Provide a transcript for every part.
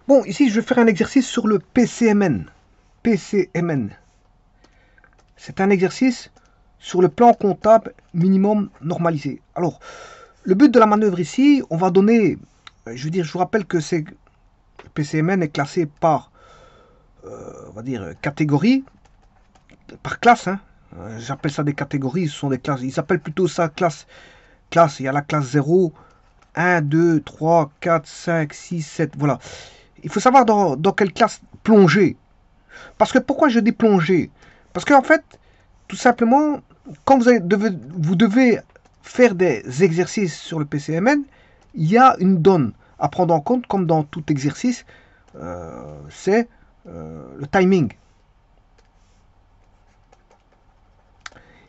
Bon, ici, je vais faire un exercice sur le PCMN. PCMN. C'est un exercice sur le plan comptable minimum normalisé. Alors, le but de la manœuvre ici, on va donner, je vous rappelle que le PCMN est classé par, on va dire, catégorie, par classe. Hein. J'appelle ça des catégories, ce sont des classes. Ils appellent plutôt ça classe. Il y a la classe 0, 1, 2, 3, 4, 5, 6, 7, voilà. Il faut savoir dans quelle classe plonger. Parce que pourquoi je dis plonger? Parce qu'en fait, tout simplement, quand vous devez faire des exercices sur le PCMN, il y a une donne à prendre en compte, comme dans tout exercice, c'est le timing.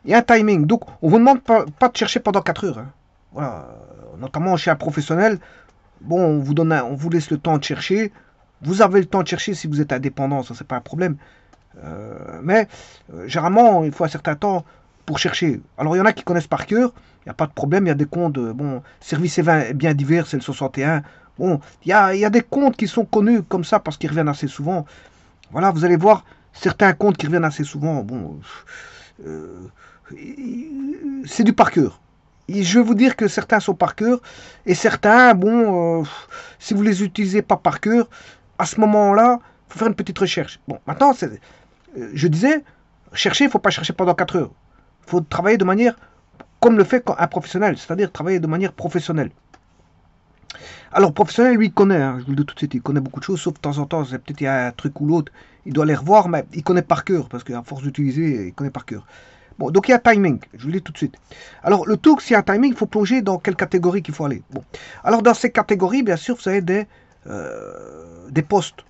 Il y a un timing. Donc, on ne vous demande pas de chercher pendant 4 heures. Hein. Voilà. Notamment chez un professionnel, bon, on vous laisse le temps de chercher. Vous avez le temps de chercher si vous êtes indépendant, ça c'est pas un problème. Mais généralement, il faut un certain temps pour chercher. Alors il y en a qui connaissent par cœur, il n'y a pas de problème, il y a des comptes, bon, service est bien divers, c'est le 61. Bon, il y a des comptes qui sont connus comme ça parce qu'ils reviennent assez souvent. Voilà, vous allez voir certains comptes qui reviennent assez souvent. Bon, euh, c'est du par cœur. Et je vais vous dire que certains sont par cœur et certains, bon, si vous les utilisez pas par cœur, à ce moment-là, il faut faire une petite recherche. Bon, maintenant, je disais, chercher, il ne faut pas chercher pendant 4 heures. Il faut travailler de manière comme le fait un professionnel, c'est-à-dire travailler de manière professionnelle. Alors, professionnel, lui, il connaît, hein, je vous le dis tout de suite, il connaît beaucoup de choses, sauf de temps en temps, peut-être il y a un truc ou l'autre, il doit les revoir, mais il connaît par cœur, parce qu'à force d'utiliser, il connaît par cœur. Bon, donc il y a un timing, je vous le dis tout de suite. Alors, le tout, s'il y a un timing, il faut plonger dans quelle catégorie qu'il faut aller. Bon. Alors, dans ces catégories, bien sûr, vous avez des postes.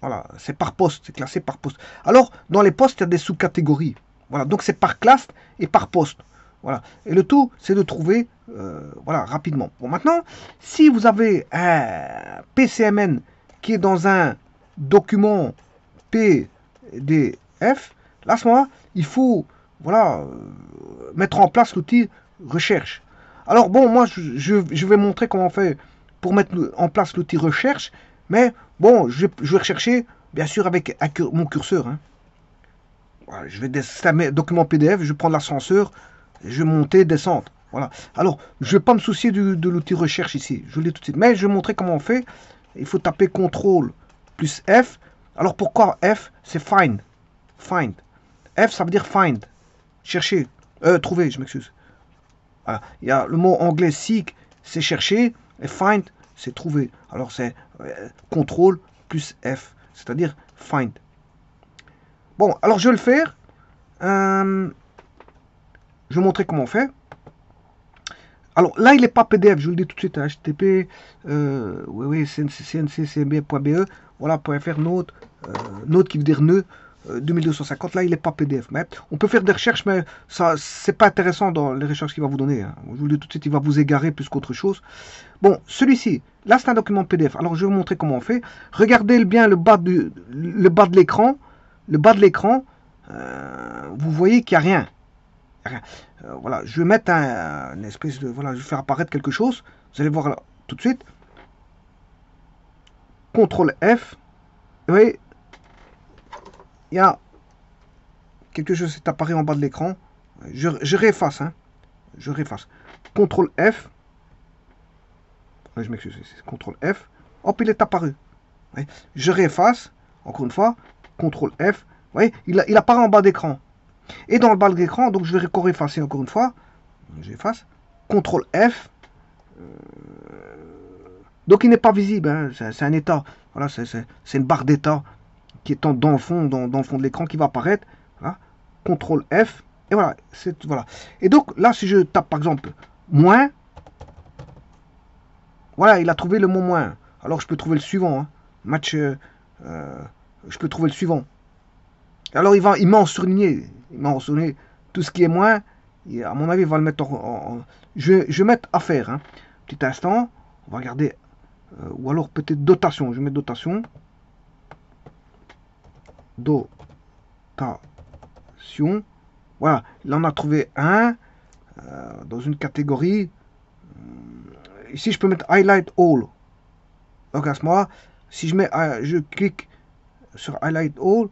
Voilà, c'est par poste, c'est classé par poste. Alors, dans les postes, il y a des sous-catégories. Voilà, donc c'est par classe et par poste. Voilà. Et le tout, c'est de trouver, voilà, rapidement. Bon, maintenant, si vous avez un PCMN qui est dans un document PDF, là, à ce moment-là, il faut, voilà, mettre en place l'outil recherche. Alors, bon, moi, je vais montrer comment on fait pour mettre en place l'outil recherche, mais bon, je vais rechercher, bien sûr, avec mon curseur. Hein. Voilà, je vais c'est un document PDF, je vais prendre l'ascenseur, je vais monter, descendre. Voilà. Alors, je ne vais pas me soucier de l'outil recherche ici, je vous le dis tout de suite. Mais je vais montrer comment on fait. Il faut taper CTRL plus F. Alors, pourquoi F? C'est find. Find. F, ça veut dire find. Chercher. Trouver, je m'excuse. Voilà. Il y a le mot anglais seek, c'est chercher. Et find, c'est trouver. Alors, c'est CTRL plus F. C'est-à-dire find. Bon, alors je vais le faire. Je vais montrer comment on fait. Alors là, il n'est pas PDF, je vous le dis tout de suite. HTTP, cncb.be, voilà, .fr, note, note qui veut dire nœud, 2250. Là, il n'est pas PDF. Mais on peut faire des recherches, mais ça, c'est pas intéressant dans les recherches qu'il va vous donner. Hein. Je vous le dis tout de suite, il va vous égarer plus qu'autre chose. Bon, celui-ci, là, c'est un document PDF. Alors, je vais vous montrer comment on fait. Regardez bien le bas de l'écran. Le bas de l'écran, vous voyez qu'il n'y a rien. Voilà, je vais mettre une espèce de... Voilà, je vais faire apparaître quelque chose. Vous allez voir là, tout de suite. CTRL F. Vous voyez, il y a quelque chose qui est apparu en bas de l'écran. Je réefface. Hein. Je réefface. CTRL F. Je m'excuse, c'est CTRL F. Hop, il est apparu. Je réefface. Encore une fois. CTRL F. Vous voyez, il apparaît en bas d'écran. Et dans le bas de l'écran, donc je vais réeffacer encore une fois. J'efface. CTRL F. Donc il n'est pas visible. Hein. C'est un état. Voilà, c'est une barre d'état qui est dans le fond, dans le fond de l'écran qui va apparaître. Voilà. CTRL F. Et voilà, voilà. Et donc là, si je tape par exemple moins, voilà, il a trouvé le mot moins. Alors je peux trouver le suivant. Hein. Match. Je peux trouver le suivant. Alors il m'a en surligné. Il m'a en surligné tout ce qui est moins. À mon avis, il va le mettre je vais mettre affaire. Hein. Petit instant. On va regarder. Ou alors peut-être dotation. Je mets dotation. Dotation. Voilà. Il en a trouvé un. Dans une catégorie. Ici, je peux mettre highlight all. Donc à ce moment-là, Si je mets, je clique sur Highlight All,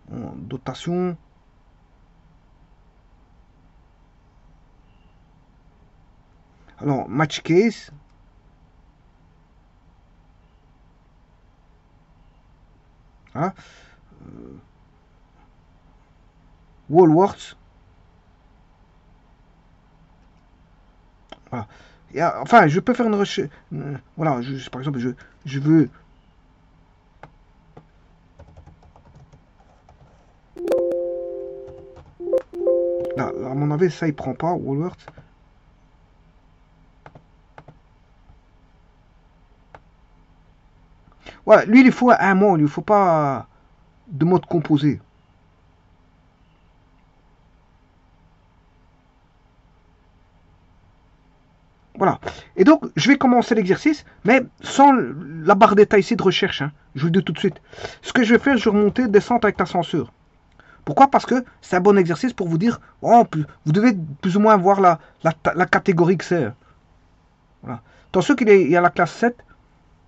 bon, dotation. Alors, Match Case. Hein, Woolworths. Voilà. Enfin, je peux faire une recherche. Voilà, par exemple, je veux. Là, à mon avis, ça, il prend pas, Woolworths. Ouais, lui, il faut un mot, il ne faut pas de mode composé. Voilà. Et donc, je vais commencer l'exercice, mais sans la barre détail ici de recherche. Hein. Je vous le dis tout de suite. Ce que je vais faire, je vais remonter, descendre avec l'ascenseur. Pourquoi? Parce que c'est un bon exercice pour vous dire, oh, vous devez plus ou moins voir la catégorie que c'est. Voilà. Attention qu'il y a la classe 7.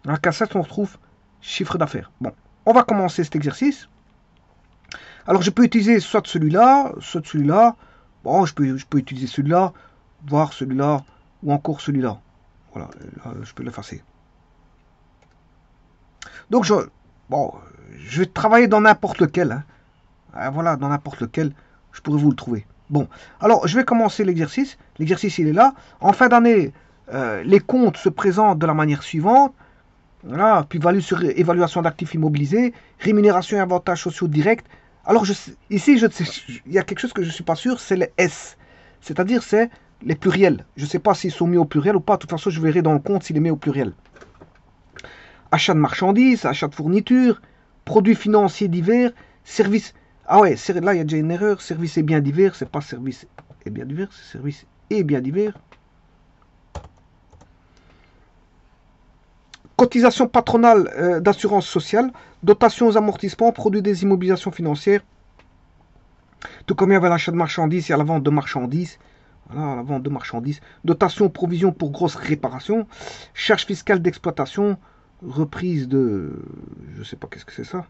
Dans la classe 7, on retrouve chiffre d'affaires. Bon, on va commencer cet exercice. Alors, je peux utiliser soit celui-là, soit celui-là. Bon, je peux utiliser celui-là, voire celui-là, ou encore celui-là. Voilà, là, je peux l'effacer. Donc, je vais travailler dans n'importe lequel. Hein. Voilà, dans n'importe lequel, je pourrais vous le trouver. Bon, alors, je vais commencer l'exercice. L'exercice, il est là. En fin d'année, les comptes se présentent de la manière suivante. Voilà, plus-value sur évaluation d'actifs immobilisés, rémunération et avantages sociaux directs. Alors, ici, il y a quelque chose que je ne suis pas sûr, c'est les S. C'est-à-dire, c'est les pluriels. Je ne sais pas s'ils sont mis au pluriel ou pas. De toute façon, je verrai dans le compte s'il est mis au pluriel. Achat de marchandises, achat de fournitures, produits financiers divers, services. Ah ouais, là, il y a déjà une erreur. Services et biens divers, c'est pas services et biens divers, c'est services et biens divers. Cotisation patronale d'assurance sociale, dotation aux amortissements, produits des immobilisations financières, tout comme il y avait l'achat de marchandises, il y a la vente de marchandises, voilà, la vente de marchandises, dotation provision pour grosses réparations, charges fiscales d'exploitation, reprise de, je sais pas qu'est-ce que c'est ça,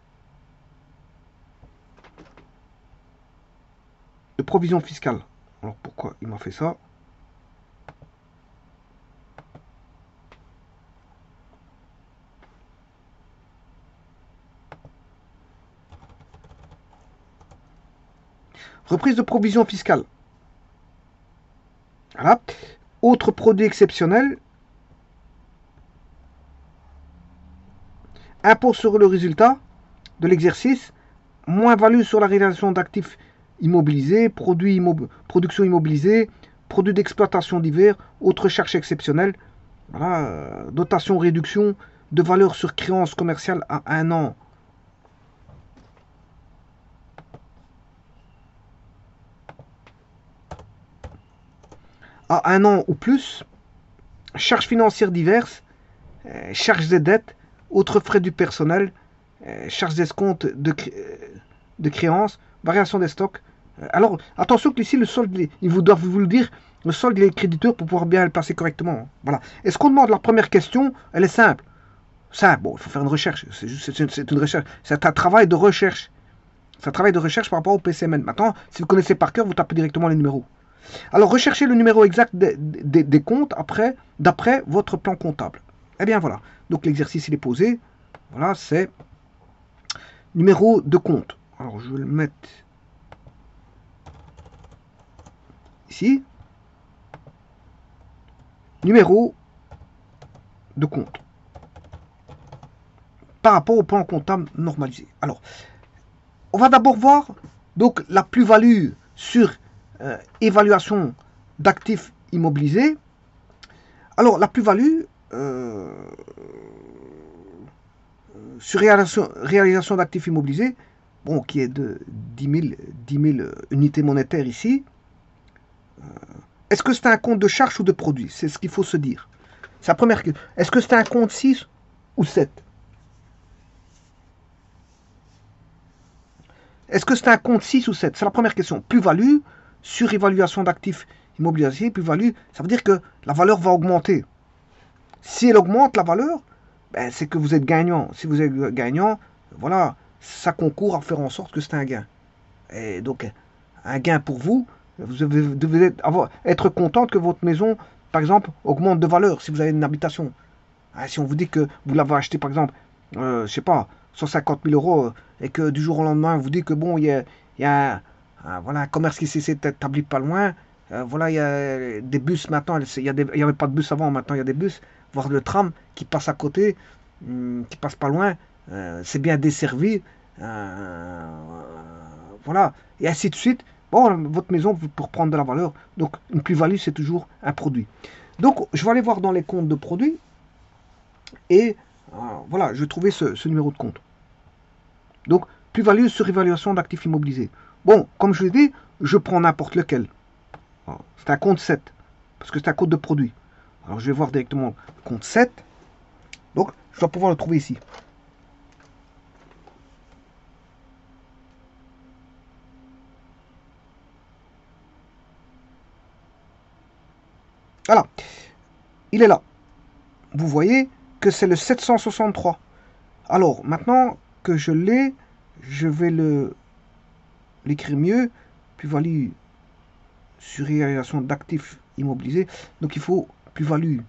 de provision fiscale. Alors pourquoi il m'a fait ça? Reprise de provision fiscale. Voilà. Autre produit exceptionnel. Impôt sur le résultat de l'exercice. Moins-value sur la réalisation d'actifs immobilisés. Production immobilisée. Produits d'exploitation divers. Autres charges exceptionnelles. Voilà. Dotation réduction de valeur sur créance commerciale à 1 an. À 1 an ou plus, charges financières diverses, charges des dettes, autres frais du personnel, charges d'escompte de créances, variation des stocks. Alors, attention que ici, le solde, il doit vous le dire, le solde il est créditeur pour pouvoir bien le passer correctement. Voilà. Et ce qu'on demande, la première question, elle est simple. Simple, bon, il faut faire une recherche. C'est une recherche. C'est un travail de recherche. C'est un travail de recherche par rapport au PCMN. Maintenant, si vous connaissez par cœur, vous tapez directement les numéros. Alors, recherchez le numéro exact des comptes d'après votre plan comptable. Eh bien, voilà. Donc, l'exercice, il est posé. Voilà, c'est numéro de compte. Alors, je vais le mettre ici. Numéro de compte. Par rapport au plan comptable normalisé. Alors, on va d'abord voir donc la plus-value sur évaluation d'actifs immobilisés. Alors, la plus-value sur réalisation d'actifs immobilisés, bon, qui est de 10 000 unités monétaires ici. Est-ce que c'est un compte de charge ou de produit? C'est ce qu'il faut se dire. C'est la première question. Est-ce que c'est un compte 6 ou 7? Est-ce que c'est un compte 6 ou 7? C'est la première question. Plus-value sur évaluation d'actifs immobiliers, plus-value, ça veut dire que la valeur va augmenter. Si elle augmente la valeur, ben, c'est que vous êtes gagnant. Si vous êtes gagnant, voilà, ça concourt à faire en sorte que c'est un gain. Et donc, un gain pour vous, vous devez être contente que votre maison, par exemple, augmente de valeur si vous avez une habitation. Si on vous dit que vous l'avez acheté, par exemple, je sais pas, 150 000 euros, et que du jour au lendemain, on vous dit que bon, il y a voilà, un commerce qui s'est établi pas loin, voilà, il y a des bus maintenant, il n'y avait pas de bus avant, maintenant il y a des bus, voire le tram qui passe à côté, qui passe pas loin, c'est bien desservi, voilà, et ainsi de suite. Bon, votre maison pour prendre de la valeur, donc une plus-value, c'est toujours un produit. Donc, je vais aller voir dans les comptes de produits, et voilà, je vais trouver ce numéro de compte. Donc, plus-value sur évaluation d'actifs immobilisés. Bon, comme je l'ai dit, je prends n'importe lequel. C'est un compte 7, parce que c'est un compte de produit. Alors, je vais voir directement le compte 7. Donc, je dois pouvoir le trouver ici. Voilà, il est là. Vous voyez que c'est le 763. Alors, maintenant que je l'ai, je vais l'écrire mieux. Plus-value sur réalisation d'actifs immobilisés. Donc, il faut plus-value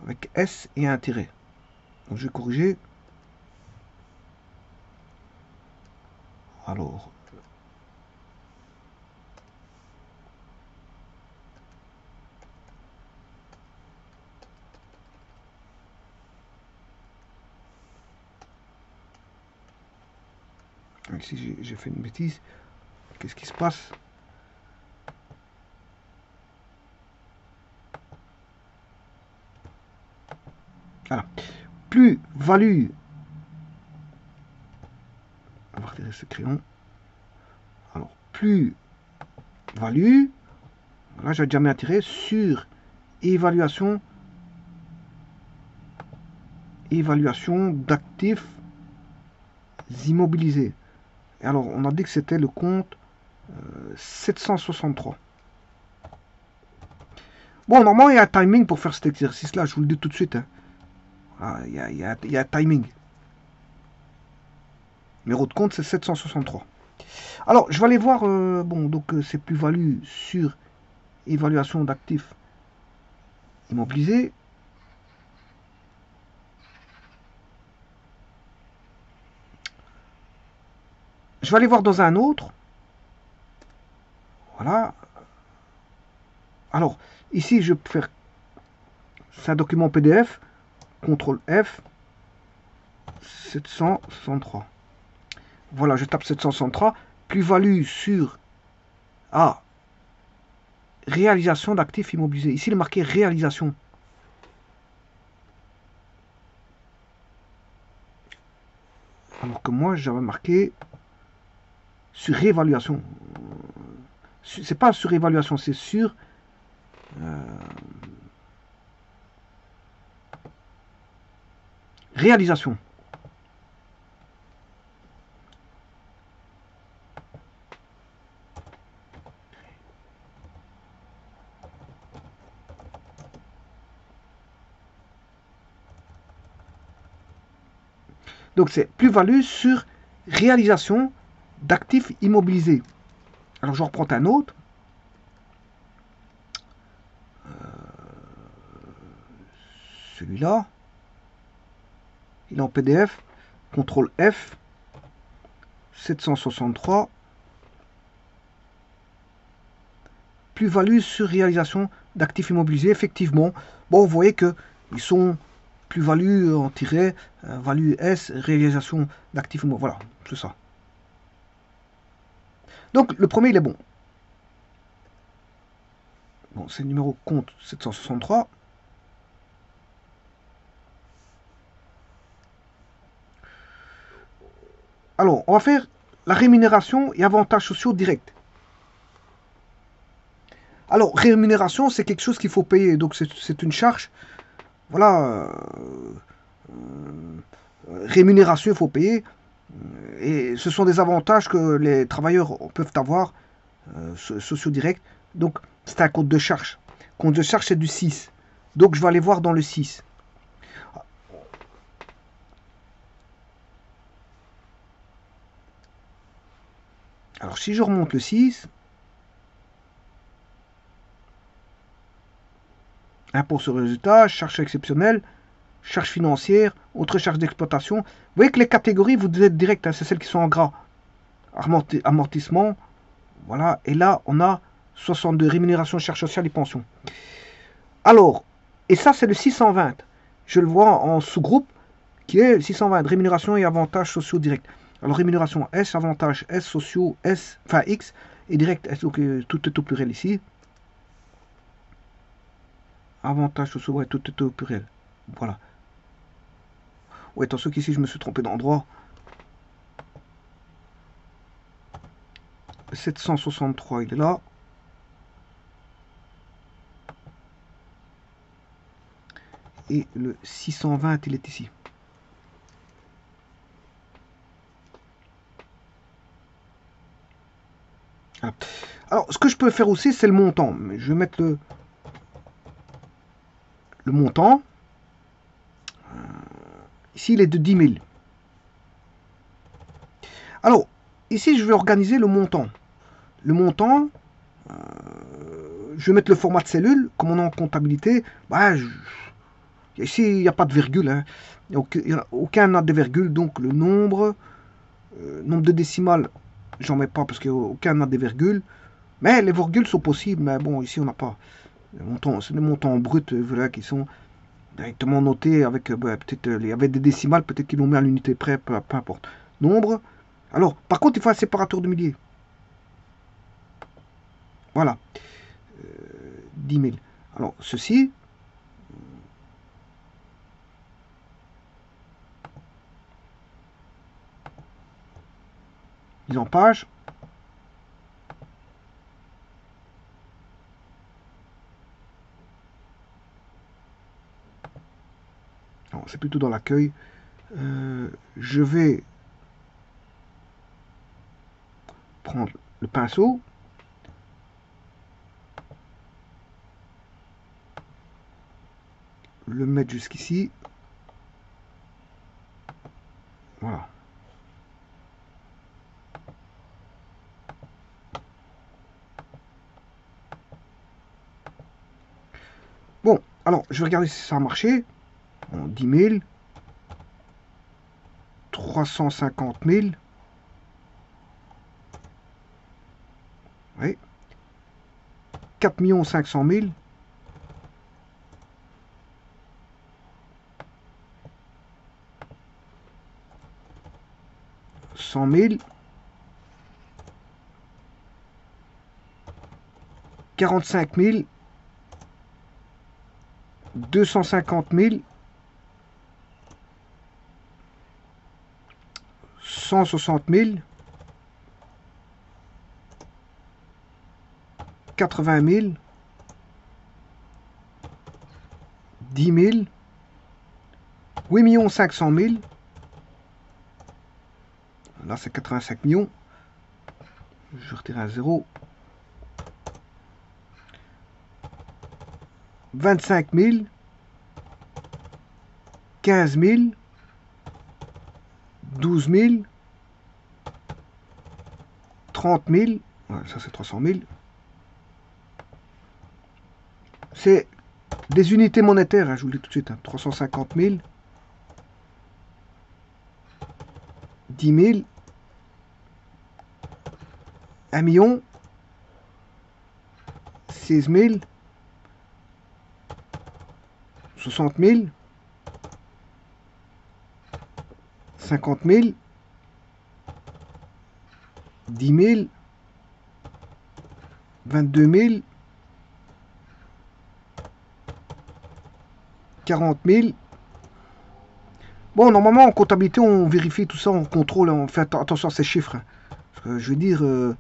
avec S et un tiret. Donc, je vais corriger. Alors, ici j'ai fait une bêtise. Qu'est-ce qui se passe? Voilà. Plus-value. On va retirer ce crayon. Alors, plus-value. Là, j'ai déjà mis un tiret sur évaluation d'actifs immobilisés. Et alors, on a dit que c'était le compte 763. Bon, normalement, il y a un timing pour faire cet exercice-là, je vous le dis tout de suite. Hein. Il y a un timing. Numéro de compte, c'est 763. Alors, je vais aller voir, bon, donc c'est plus-value sur évaluation d'actifs immobilisés. Je vais aller voir dans un autre. Voilà. Alors, ici, je peux faire... C'est un document PDF. CTRL F. 763. Voilà, je tape 763. Plus-value sur réalisation d'actifs immobilisés. Ici, il est marqué réalisation. Alors que moi, j'avais marqué surévaluation. C'est pas surévaluation, c'est sur réalisation. Donc c'est plus-value sur réalisation d'actifs immobilisés. Alors je reprends un autre. Celui-là. Il est en PDF. CTRL F. 763. Plus-value sur réalisation d'actifs immobilisés. Effectivement, bon, vous voyez que ils sont plus-value en tiret, value S, réalisation d'actifs immobiliers. Voilà, c'est ça. Donc, le premier, il est bon. Bon, c'est le numéro compte 763. Alors, on va faire la rémunération et avantages sociaux directs. Alors, rémunération, c'est quelque chose qu'il faut payer. Donc, c'est une charge. Voilà. Rémunération, il faut payer. Et ce sont des avantages que les travailleurs peuvent avoir, sociaux directs. Donc, c'est un compte de charge. Compte de charge, c'est du 6. Donc, je vais aller voir dans le 6. Alors, si je remonte le 6, impôt sur le résultat, charge exceptionnelle, charge financière, autres charges d'exploitation. Vous voyez que les catégories, vous êtes direct, hein, c'est celles qui sont en gras. Amortissement, voilà. Et là, on a 62, rémunération, charges sociales et pensions. Alors, et ça, c'est le 620. Je le vois en sous-groupe, qui est 620, rémunération et avantages sociaux directs. Alors, rémunération S, avantages S, sociaux S, enfin X, et direct S, donc tout est au pluriel ici. Avantages sociaux, ouais, tout est au pluriel. Voilà. Ouais, attention qu'ici, je me suis trompé d'endroit. 763, il est là. Et le 620, il est ici. Voilà. Alors, ce que je peux faire aussi, c'est le montant. Mais je vais mettre le montant. Ici, il est de 10 000. Alors, ici, je vais organiser le montant. Le montant, je vais mettre le format de cellule, comme on a en comptabilité. Bah, ici, il n'y a pas de virgule. Hein. Il n'y a aucun n'a de virgule. Donc, le nombre de décimales, j'en mets pas parce qu'il n'y a aucun n'a de virgule. Mais les virgules sont possibles. Mais bon, ici, on n'a pas. C'est des montants bruts voilà, qui sont directement notés avec peut-être il y avait des décimales, peut-être qu'ils l'ont mis à l'unité près, peu importe. Nombre. Alors, par contre, il faut un séparateur de milliers. Voilà. 10 000. Alors, ceci. Mise en page. C'est plutôt dans l'accueil. Je vais prendre le pinceau. Le mettre jusqu'ici. Voilà. Bon, alors, je vais regarder si ça a marché. Bon, 10 000. 350 000. Oui. 4 500 000. 100 000. 45 000. 250 000. 160 000. 80 000. 10 000. 8 500 000. Là, c'est 85 millions. Je retire un 0. 25 000. 15 000. 12 000. 30 000. Ouais, ça, c'est 300 000. C'est des unités monétaires, hein, je vous le dis tout de suite. Hein, 350 000. 10 000. 1 million. 16 000. 60 000. 50 000. 10 000. 22 000. 40 000. Bon, normalement, en comptabilité, on vérifie tout ça, on contrôle, on fait attention à ces chiffres. Parce que, je veux dire, il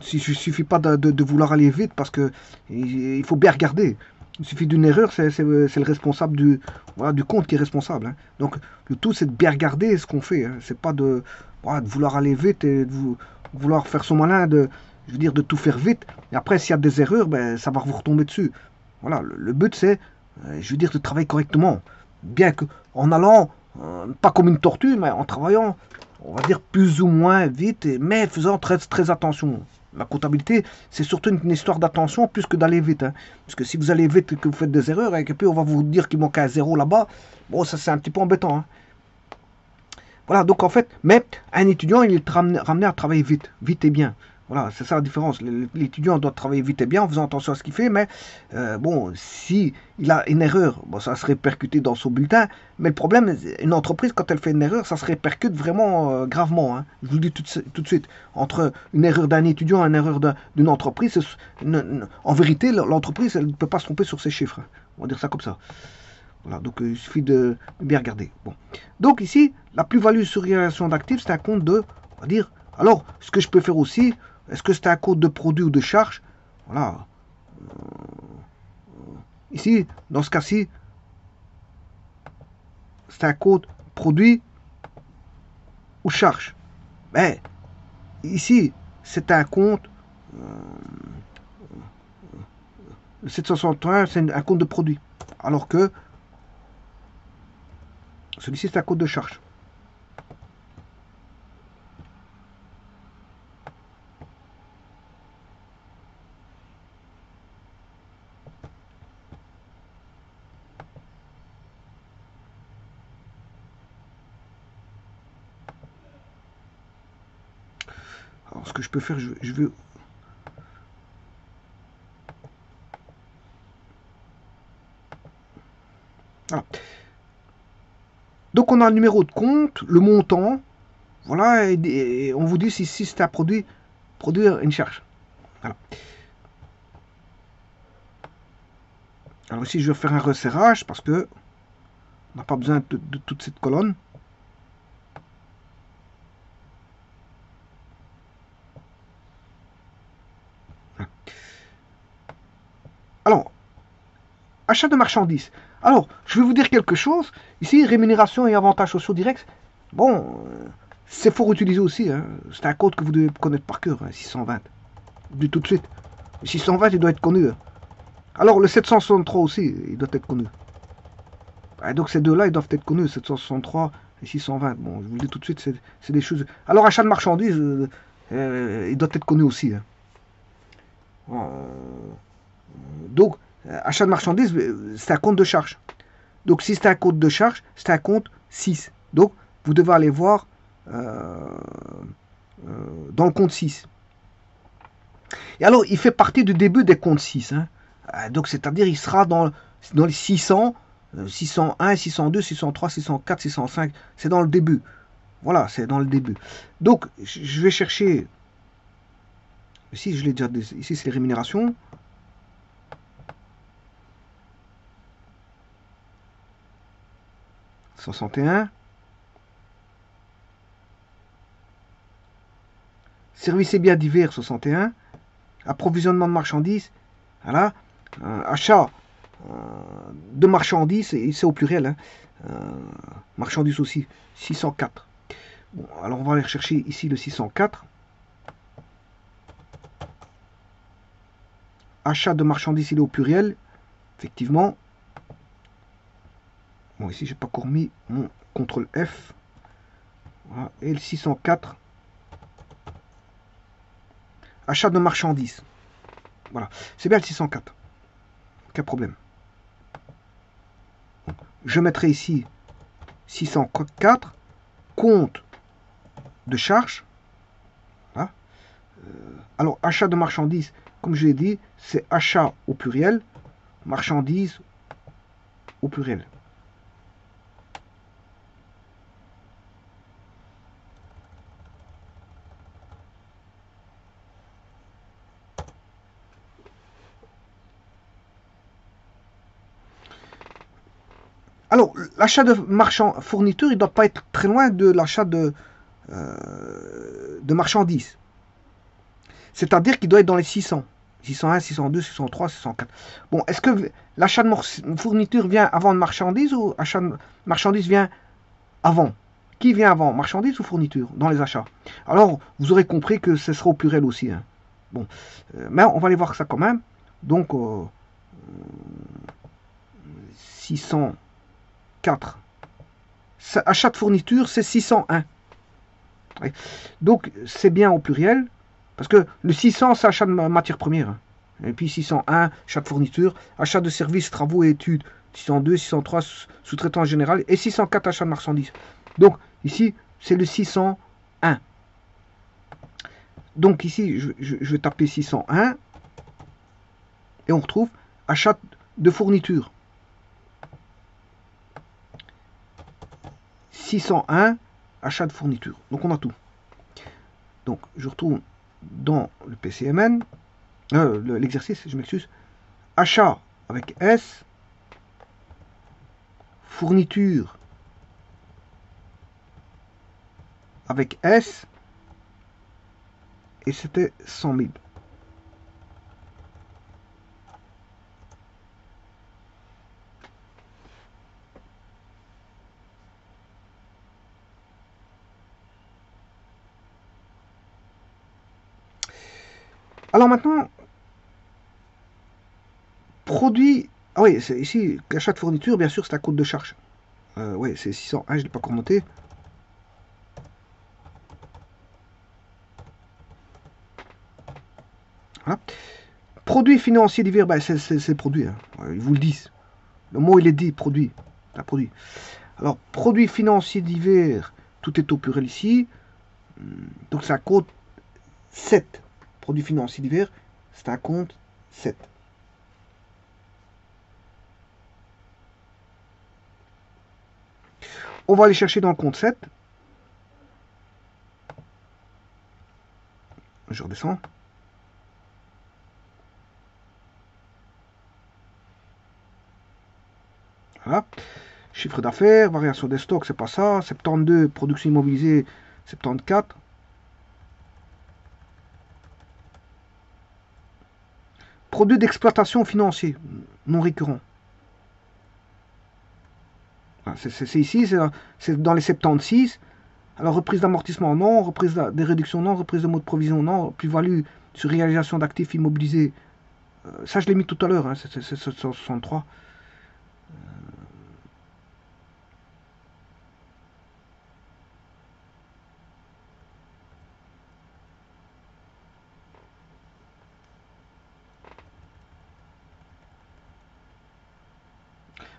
ne suffit pas de vouloir aller vite, parce que il faut bien regarder. Il suffit d'une erreur, c'est le responsable du compte qui est responsable. Hein. Donc, le tout, c'est de bien regarder ce qu'on fait. Hein. C'est pas de vouloir aller vite et de vouloir faire son malin, je veux dire, de tout faire vite. Et après, s'il y a des erreurs, ben, ça va vous retomber dessus. Voilà, le but, c'est, je veux dire, de travailler correctement. Bien qu'en allant, pas comme une tortue, mais en travaillant on va dire plus ou moins vite, mais faisant très attention. La comptabilité, c'est surtout une histoire d'attention plus que d'aller vite. Hein. Parce que si vous allez vite et que vous faites des erreurs, et puis on va vous dire qu'il manque un zéro là-bas, bon, ça c'est un petit peu embêtant. Hein. Voilà, donc en fait, mais un étudiant, il est ramené à travailler vite et bien. Voilà, c'est ça la différence. L'étudiant doit travailler vite et bien en faisant attention à ce qu'il fait, mais bon, si il a une erreur, bon, ça se répercute dans son bulletin. Mais le problème, une entreprise, quand elle fait une erreur, ça se répercute vraiment gravement. Hein. Je vous le dis tout de suite. Entre une erreur d'un étudiant et une erreur d'une entreprise, en vérité, l'entreprise, elle ne peut pas se tromper sur ses chiffres. Hein. On va dire ça comme ça. Voilà, donc il suffit de bien regarder. Bon. Donc ici, la plus-value sur réalisation d'actifs, c'est un compte de, on va dire, alors, ce que je peux faire aussi, est-ce que c'est un compte de produit ou de charge? Voilà. Ici, dans ce cas-ci, c'est un compte produit ou charge. Mais ici, c'est un compte, le 761, c'est un compte de produit. Alors que celui-ci, c'est un compte de charge. Alors, ce que je peux faire, je vais... Voilà. Donc, on a le numéro de compte, le montant, voilà, et on vous dit si c'est un produit, produire une charge. Voilà. Alors ici, je vais faire un resserrage parce que on n'a pas besoin de toute cette colonne. Alors, achat de marchandises. Alors, je vais vous dire quelque chose. Ici, rémunération et avantages sociaux directs. Bon, c'est fort utilisé aussi. Hein. C'est un code que vous devez connaître par cœur, hein, 620. Du tout de suite. Le 620, il doit être connu. Hein. Alors, le 763 aussi, il doit être connu. Et donc, ces deux-là, ils doivent être connus, 763 et 620. Bon, je vous le dis tout de suite, c'est des choses... Alors, achat de marchandises, il doit être connu aussi. Hein. Donc, achat de marchandises, c'est un compte de charge. Donc, si c'est un compte de charge, c'est un compte 6. Donc, vous devez aller voir dans le compte 6. Et alors, il fait partie du début des comptes 6. Hein. Donc, c'est-à-dire, il sera dans les 600, 601, 602, 603, 604, 605. C'est dans le début. Voilà, c'est dans le début. Donc, je vais chercher... Ici, je l'ai déjà... Ici, c'est les rémunérations. « 61. Services et biens divers, 61. Approvisionnement de marchandises. Voilà. Achat de marchandises, c'est au pluriel. Hein. Marchandises aussi, 604. Bon, alors on va aller rechercher ici le 604. Achat de marchandises, il est au pluriel. Effectivement. Bon, ici, j'ai pas encore mis mon CTRL F. Voilà. Et le 604. Achat de marchandises. Voilà. C'est bien le 604. Aucun problème. Je mettrai ici 604. Compte de charge. Voilà. Alors, achat de marchandises, comme je l'ai dit, c'est achat au pluriel, marchandises au pluriel. Alors, l'achat de fourniture, il ne doit pas être très loin de l'achat de marchandises. C'est-à-dire qu'il doit être dans les 600. 601, 602, 603, 604. Bon, est-ce que l'achat de fourniture vient avant de marchandises ou achat de marchandises vient avant? Qui vient avant, marchandises ou fourniture dans les achats? Alors, vous aurez compris que ce sera au pluriel aussi. Hein. Bon, mais on va aller voir ça quand même. Donc, 604. Achat de fourniture, c'est 601. Ouais. Donc, c'est bien au pluriel, parce que le 600, c'est achat de matières premières. Et puis 601, achat de fourniture, achat de services, travaux et études. 602, 603, sous-traitant général. Et 604, achat de marchandises. Donc, ici, c'est le 601. Donc, ici, je vais taper 601. Et on retrouve achat de fourniture. 601, achat de fourniture. Donc, on a tout. Donc, je retourne dans le PCMN. L'exercice, je m'excuse. Achat avec S, fourniture avec S, et c'était 100 000. Alors maintenant, produit. Ah oui, ici, achat de fourniture, bien sûr, c'est la cote de charge. Oui, c'est 601, je ne l'ai pas commenté. Voilà. Produits financiers divers, ben, c'est produit, hein. Ils vous le disent. Le mot, il est dit, produit. C'est un produit. Alors, produits financiers divers, tout est au pluriel ici. Donc, c'est un compte 7. Produits financiers divers, c'est un compte 7. On va aller chercher dans le compte 7. Je redescends. Voilà. Chiffre d'affaires, variation des stocks, c'est pas ça. 72, production immobilisée, 74. Produits d'exploitation financier, non récurrent. C'est ici, c'est dans les 76. Alors, reprise d'amortissement, non. Reprise des réductions, non. Reprise de mode de provision, non. Plus-value sur réalisation d'actifs immobilisés. Ça, je l'ai mis tout à l'heure, hein, c'est 763.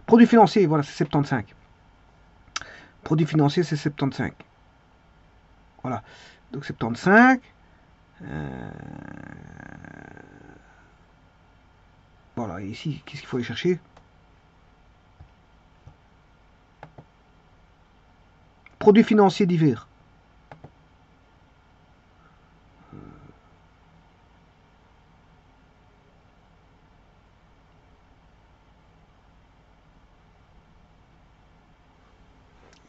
Produits financiers, voilà, c'est 75. Produits financiers, c'est 75. Voilà. Donc 75. Voilà, et ici, qu'est-ce qu'il faut aller chercher? Produits financiers divers.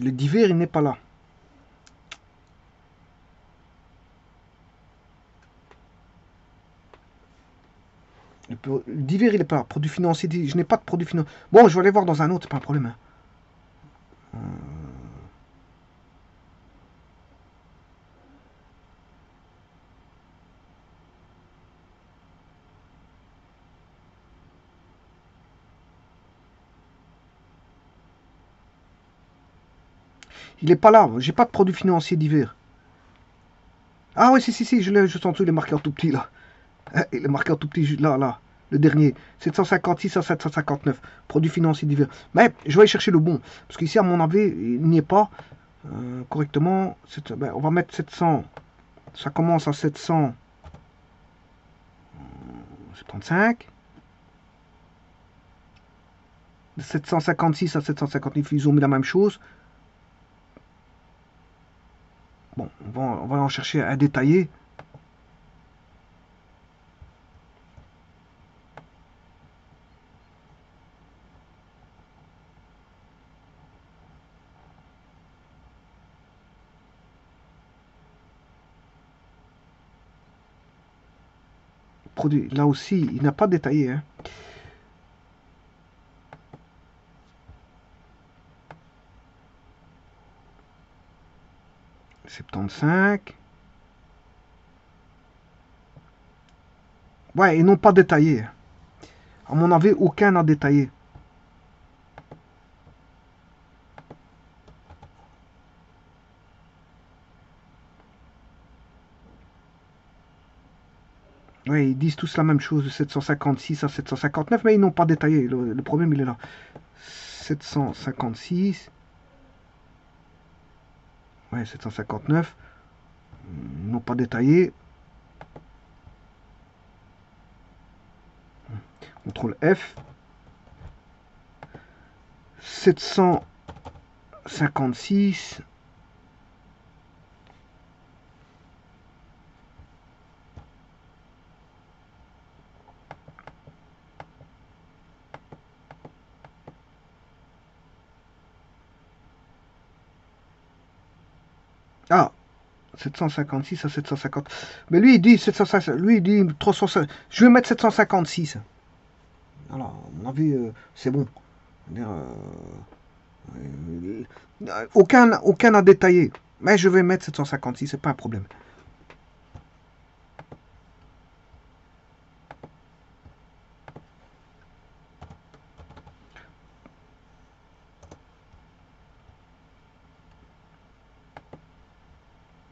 Le divers, il n'est pas là. Le divers, il n'est pas là. Produits financiers, je n'ai pas de produits financiers. Bon, je vais aller voir dans un autre, c'est pas un problème, hein. Il n'est pas là. J'ai pas de produits financiers divers. Ah oui, si, je l'ai juste en dessous, il est marqué en tout petit là. Il est marqué en tout petit là, là. Le dernier. 756 à 759. Produits financiers divers. Mais je vais aller chercher le bon. Parce qu'ici, à mon avis, il n'y est pas correctement. Ben, on va mettre 700. Ça commence à 775. De 756 à 759, ils ont mis la même chose. Bon, on va en chercher un détaillé. Produit, là aussi, il n'a pas détaillé, hein. « 75. » Ouais, ils n'ont pas détaillé. À mon avis, aucun n'a détaillé. Oui, ils disent tous la même chose de 756 à 759, mais ils n'ont pas détaillé. Le problème, il est là. 756. Ouais, 759. Ils n'ont pas détaillé. CTRL F. 756. Ah, 756 à 750. Mais lui, il dit 750. Lui, il dit 350. Je vais mettre 756. Alors, à mon avis, c'est bon. Aucun n'a détaillé. Mais je vais mettre 756, c'est pas un problème.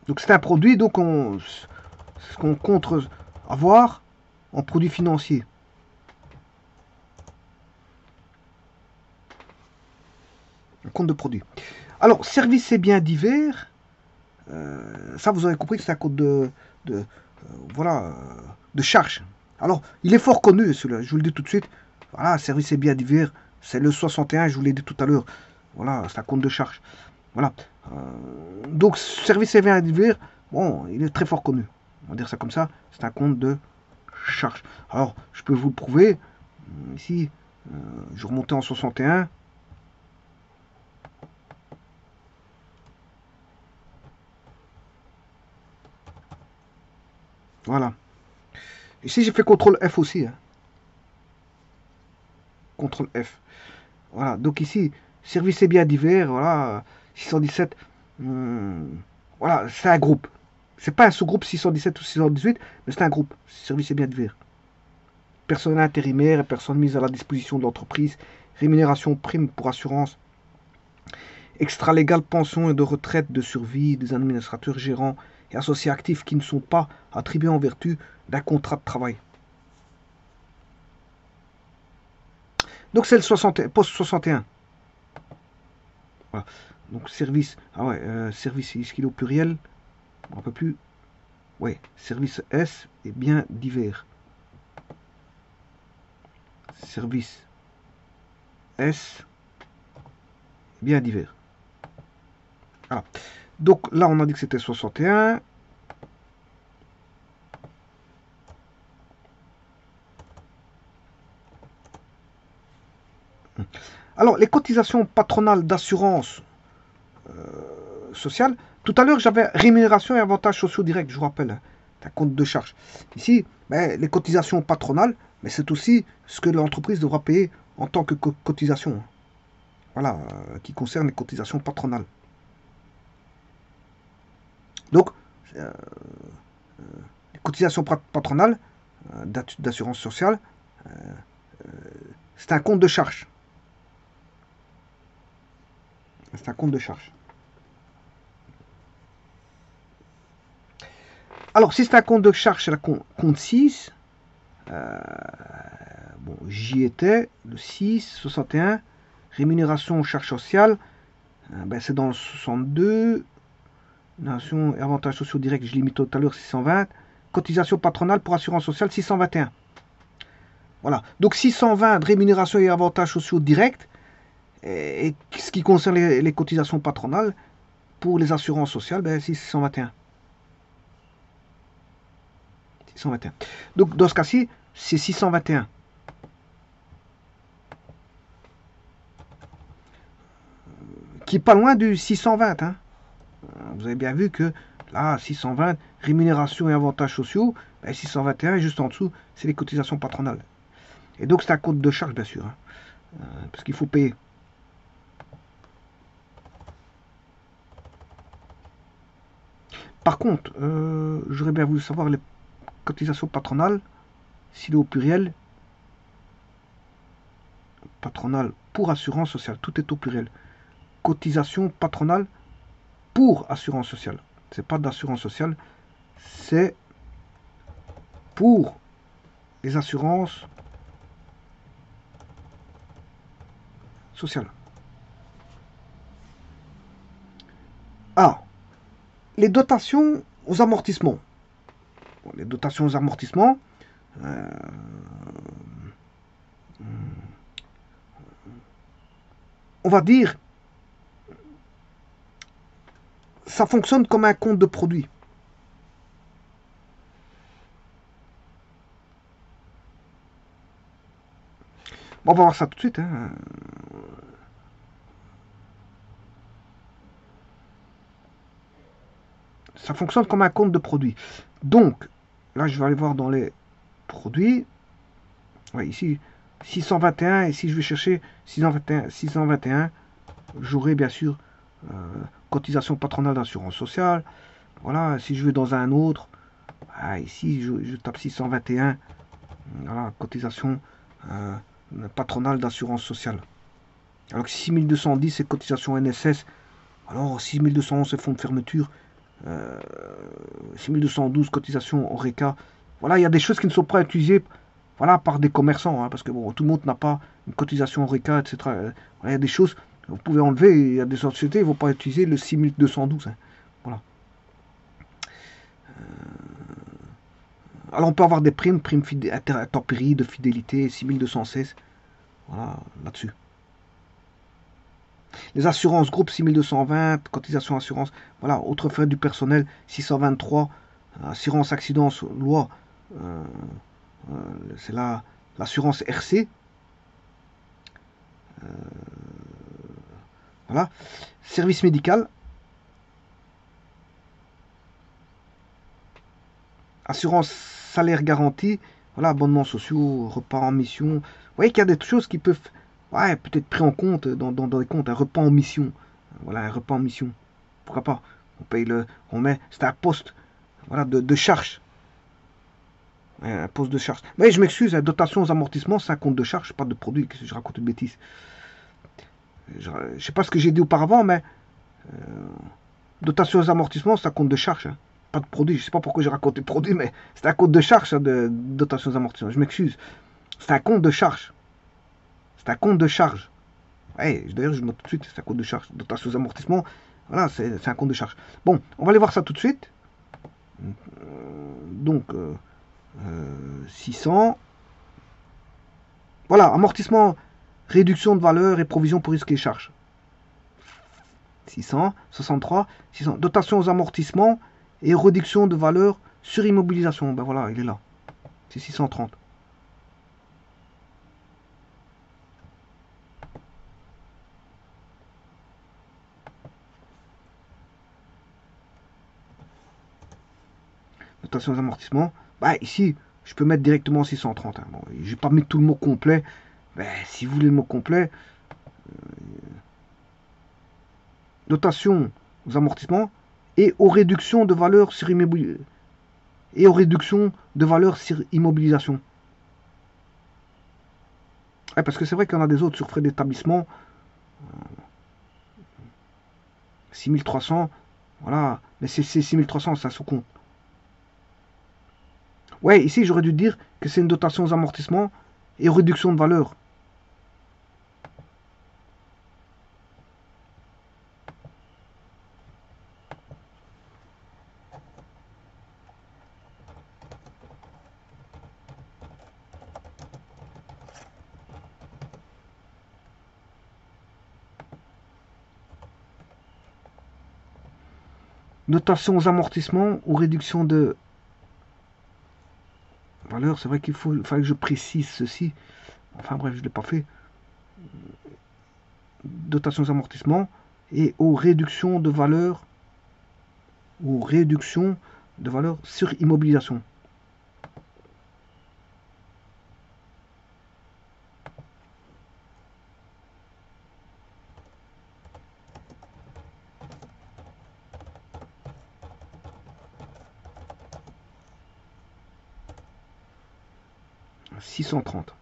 Donc c'est un produit, donc ce qu'on compte avoir en produit financier. Un compte de produit. Alors, services et biens divers, ça vous avez compris que c'est un compte voilà, de charge. Alors, il est fort connu celui-là, je vous le dis tout de suite. Voilà, services et biens divers, c'est le 61, je vous l'ai dit tout à l'heure. Voilà, c'est un compte de charge. Voilà. Donc, services et biens divers, bon, il est très fort connu. On va dire ça comme ça, c'est un compte de charge. Alors, je peux vous le prouver. Ici, je remontais en 61. Voilà. Ici, j'ai fait CTRL F aussi. Hein. CTRL F. Voilà. Donc ici, services et biens divers, voilà, 617. Voilà, c'est un groupe. C'est pas un sous-groupe 617 ou 618, mais c'est un groupe. Services et biens divers. Personnel intérimaire et personnes mises à la disposition de l'entreprise. Rémunération prime pour assurance. Extra-légale pension et de retraite de survie des administrateurs gérants et associés actifs qui ne sont pas attribués en vertu d'un contrat de travail. Donc c'est le poste 61. Voilà. Donc service, ah ouais, service, est-ce qu'il est au pluriel? On peut plus. Ouais, service S et bien divers. Service S, bien divers. Voilà. Donc là, on a dit que c'était 61. Alors, les cotisations patronales d'assurance sociale, tout à l'heure, j'avais rémunération et avantages sociaux directs, je vous rappelle, un compte de charge. Ici, ben, les cotisations patronales, mais c'est aussi ce que l'entreprise devra payer en tant que cotisation. Voilà, qui concerne les cotisations patronales. Donc, les cotisations patronales d'assurance sociale, c'est un compte de charge. C'est un compte de charge. Alors, si c'est un compte de charge, c'est la compte 6. Bon, j'y étais, le 6, 61. Rémunération, charge sociale, ben, c'est dans le 62. Nation et avantages sociaux directs, je limite tout à l'heure, 620. Cotisation patronale pour assurance sociale, 621. Voilà. Donc 620 de rémunération et avantages sociaux directs. Et ce qui concerne les cotisations patronales, pour les assurances sociales, ben, 621. 621. Donc dans ce cas-ci, c'est 621. Qui est pas loin du 620. Hein. Vous avez bien vu que là, 620, rémunération et avantages sociaux, ben, 621, et juste en dessous, c'est les cotisations patronales. Et donc c'est un compte de charge, bien sûr. Hein. Parce qu'il faut payer. Par contre, j'aurais bien voulu savoir les cotisations patronales, s'il est au pluriel, patronale pour assurance sociale, tout est au pluriel. Cotisation patronale pour assurance sociale. C'est pas d'assurance sociale, c'est pour les assurances sociales. Ah, les dotations aux amortissements. Bon, les dotations aux amortissements, euh, on va dire, ça fonctionne comme un compte de produit. Bon, on va voir ça tout de suite. Hein. Ça fonctionne comme un compte de produit. Donc, là, je vais aller voir dans les produits. Ouais, ici, 621. Et si je vais chercher 621, j'aurai bien sûr euh, cotisation patronale d'assurance sociale. Voilà, si je vais dans un autre, ici, je tape 621. Voilà, cotisation euh, patronale d'assurance sociale. Alors que 6210, c'est cotisation NSS. Alors 6211, c'est fonds de fermeture. 6212 cotisation Oreca. Voilà, il y a des choses qui ne sont pas utilisées, voilà, par des commerçants, hein, parce que bon, tout le monde n'a pas une cotisation Oreca, etc. Il y a des choses que vous pouvez enlever, il y a des sociétés qui ne vont pas utiliser le 6212. Hein. Voilà. Alors on peut avoir des primes intempéries, de fidélité, 6216. Voilà, là-dessus. Les assurances groupe 6220, cotisation assurance, voilà, autres frais du personnel 623, assurance accident loi, euh, c'est l'assurance RC, voilà, service médical, assurance salaire garanti, voilà, abonnements sociaux, repas en mission. Vous voyez qu'il y a des choses qui peuvent, ouais, peut-être pris en compte dans les comptes, un repas en mission, voilà, un repas en mission, pourquoi pas, on paye on met, c'est un poste, voilà, de charge. Un poste de charge. Mais je m'excuse, la dotation aux amortissements, c'est un compte de charge, pas de produit. Que je raconte une bêtise. Je ne sais pas ce que j'ai dit auparavant, mais dotation aux amortissements, c'est un compte de charge. Hein. Pas de produit. Je ne sais pas pourquoi j'ai raconté produit, mais c'est un compte de charge, ça, de dotation aux amortissements. Je m'excuse. C'est un compte de charge. C'est un compte de charge. Ouais, d'ailleurs, je note tout de suite, c'est un compte de charge. Dotation aux amortissements, voilà, c'est un compte de charge. Bon, on va aller voir ça tout de suite. Donc, 600. Voilà, amortissement, réduction de valeur et provision pour risques et charges. 663, 600. Dotation aux amortissements et réduction de valeur sur immobilisation. Ben voilà, il est là. C'est 630. Dotation aux amortissements. Bah ici, je peux mettre directement 630. Hein. Bon, je ne vais pas mettre tout le mot complet. Ben, si vous voulez le mot complet, dotation aux amortissements et aux réductions de valeur sur immobilisation. Et aux réductions de valeur sur immobilisation. Ouais, parce que c'est vrai qu'il y en a des autres sur frais d'établissement. 6300, voilà. Mais c'est 6300, ça sous compte. Ouais, ici j'aurais dû dire que c'est une dotation aux amortissements et aux réductions de valeur. Dotation aux amortissements ou réduction de valeur. C'est vrai fallait que je précise ceci. Enfin bref, je ne l'ai pas fait. Dotation aux amortissements et aux réductions de valeur ou réduction de valeur sur immobilisation. « 630.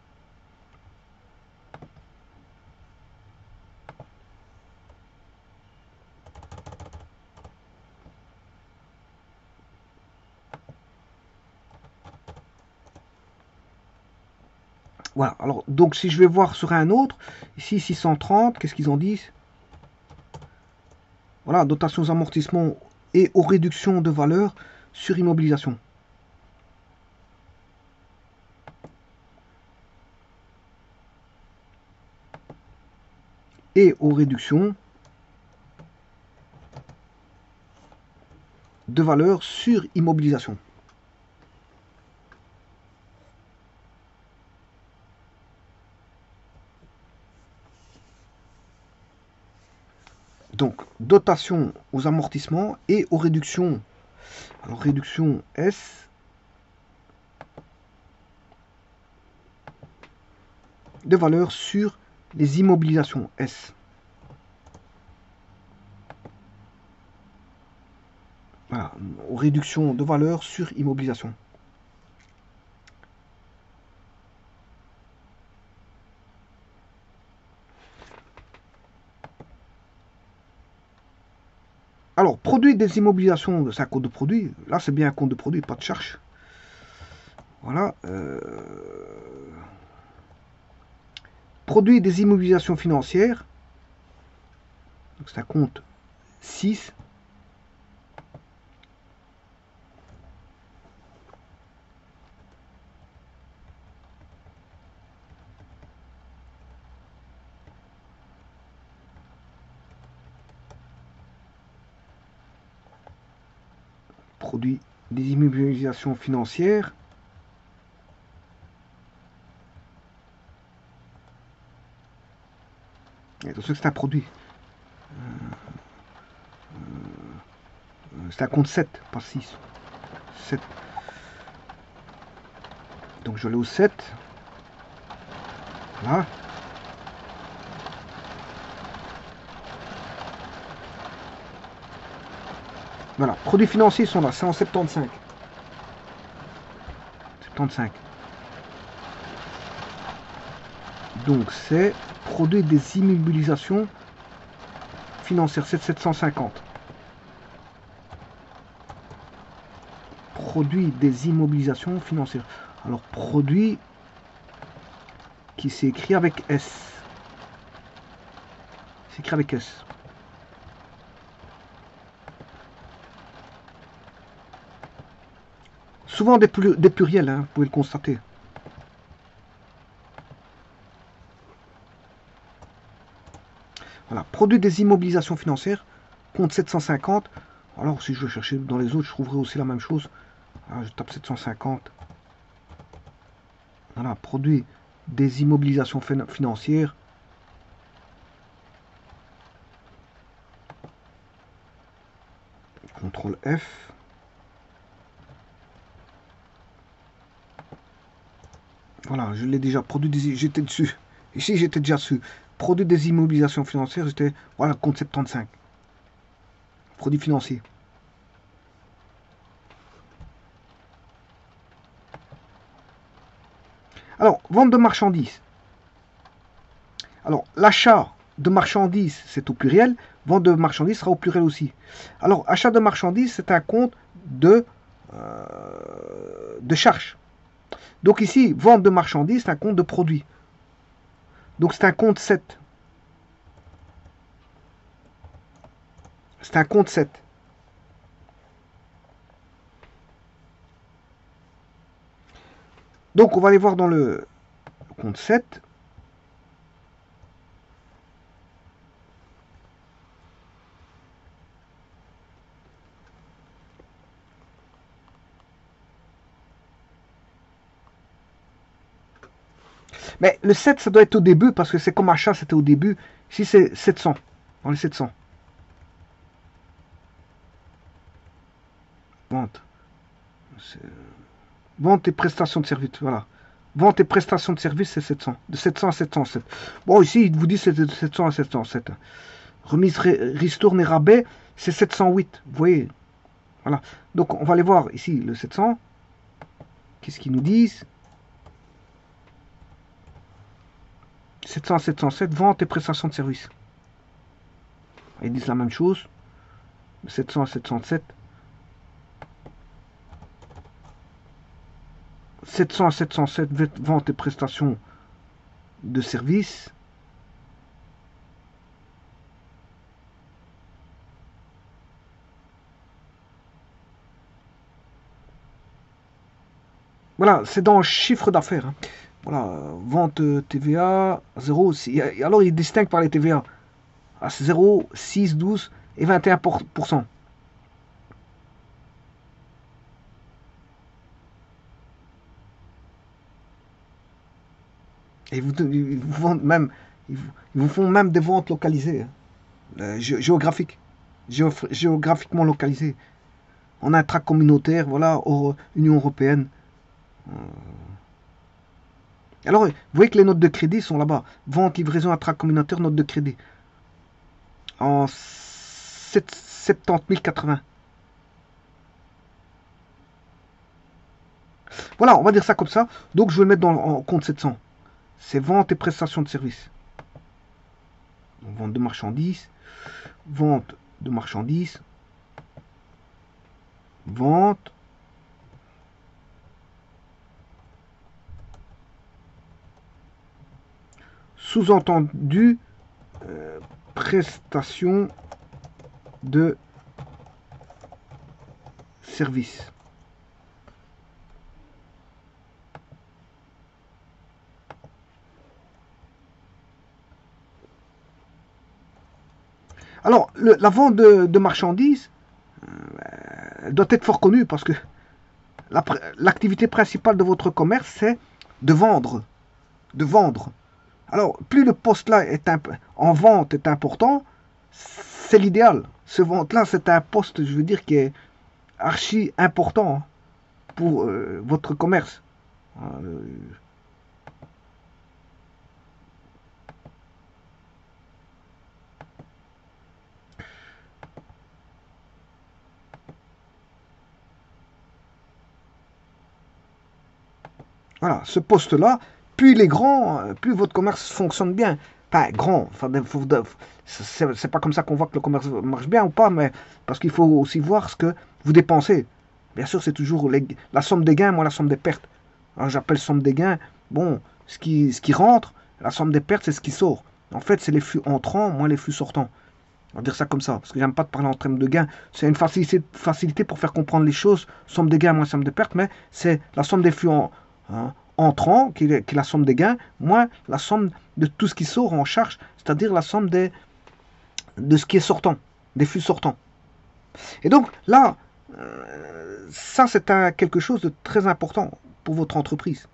Voilà, alors donc si je vais voir sur un autre, ici 630, qu'est-ce qu'ils en disent? Voilà, dotation aux amortissements et aux réductions de valeur sur immobilisation. Et aux réductions de valeur sur immobilisation. Donc, dotation aux amortissements et aux réductions. Alors, réduction S de valeur sur les immobilisations S. Voilà, aux réductions de valeur sur immobilisation. Alors, produit des immobilisations, c'est un compte de produit. Là, c'est bien un compte de produit, pas de charge. Voilà. Produit des immobilisations financières. C'est un compte 6. Produit des immobilisations financières. Attention que c'est un produit. C'est un compte 7, pas 6. 7. Donc je l'ai au 7. Là. Voilà, produits financiers sont là, c'est en 75. 75. Donc c'est produit des immobilisations financières, c'est 750. Produit des immobilisations financières. Alors produit qui s'écrit avec S. C'est écrit avec S. Souvent des pluriels, hein, vous pouvez le constater. Voilà, produit des immobilisations financières, compte 750. Alors si je veux chercher dans les autres, je trouverai aussi la même chose. Alors, je tape 750. Voilà, produit des immobilisations financières. CTRL F. Voilà, je l'ai déjà produit, j'étais dessus. Ici, j'étais déjà dessus. Produit des immobilisations financières, j'étais, voilà, compte 75. Produit financier. Alors, vente de marchandises. Alors, l'achat de marchandises, c'est au pluriel. Vente de marchandises sera au pluriel aussi. Alors, achat de marchandises, c'est un compte de charge. Donc ici, vente de marchandises, c'est un compte de produit. Donc c'est un compte 7. C'est un compte 7. Donc on va aller voir dans le compte 7. Mais le 7, ça doit être au début, parce que c'est comme achat, c'était au début. Ici, c'est 700. Dans les 700. Vente. Vente et prestations de service, voilà. Vente et prestations de service, c'est 700. De 700 à 707. Bon, ici, il vous dit c'est de 700 à 707. Remise, ristourne et rabais, c'est 708. Vous voyez. Voilà. Donc, on va aller voir ici le 700. Qu'est-ce qu'ils nous disent? 700 à 707, vente et prestations de service. Ils disent la même chose. 700 à 707. 700 à 707, vente et prestations de services. Voilà, c'est dans chiffre d'affaires. Hein. Voilà, vente TVA 0. Alors, il distingue par les TVA à 0, 6, 12 et 21%. Et ils vous vendent même, ils vous font même des ventes localisées, hein, géographiques, géographiquement localisées. On a un tract communautaire, voilà, hors Union européenne. Alors, vous voyez que les notes de crédit sont là-bas. Vente, livraison, à tract communautaire, note de crédit. En 70 080. Voilà, on va dire ça comme ça. Donc, je vais le mettre en compte 700. C'est vente et prestation de services. Vente de marchandises. Vente de marchandises. Vente. Sous-entendu, prestation de services. Alors, la vente de marchandises doit être fort connue parce que l'activité principale de votre commerce, c'est de vendre. De vendre. Alors, plus le poste là est en vente est important, c'est l'idéal. Ce vente-là, c'est un poste, je veux dire, qui est archi important pour votre commerce. Euh, Voilà, ce poste-là, plus il est grand, plus votre commerce fonctionne bien. Pas grand, enfin, c'est pas comme ça qu'on voit que le commerce marche bien ou pas, mais parce qu'il faut aussi voir ce que vous dépensez. Bien sûr, c'est toujours la somme des gains, moi la somme des pertes. Alors j'appelle somme des gains, bon, ce qui rentre, la somme des pertes, c'est ce qui sort. En fait, c'est les flux entrants, moins les flux sortants. On va dire ça comme ça, parce que j'aime pas de parler en termes de gains. C'est une facilité pour faire comprendre les choses. Somme des gains moins somme des pertes, mais c'est la somme des flux entrants, qui est la somme des gains, moins la somme de tout ce qui sort en charge, c'est-à-dire la somme de ce qui est sortant, des flux sortants. Et donc là, ça c'est quelque chose de très important pour votre entreprise.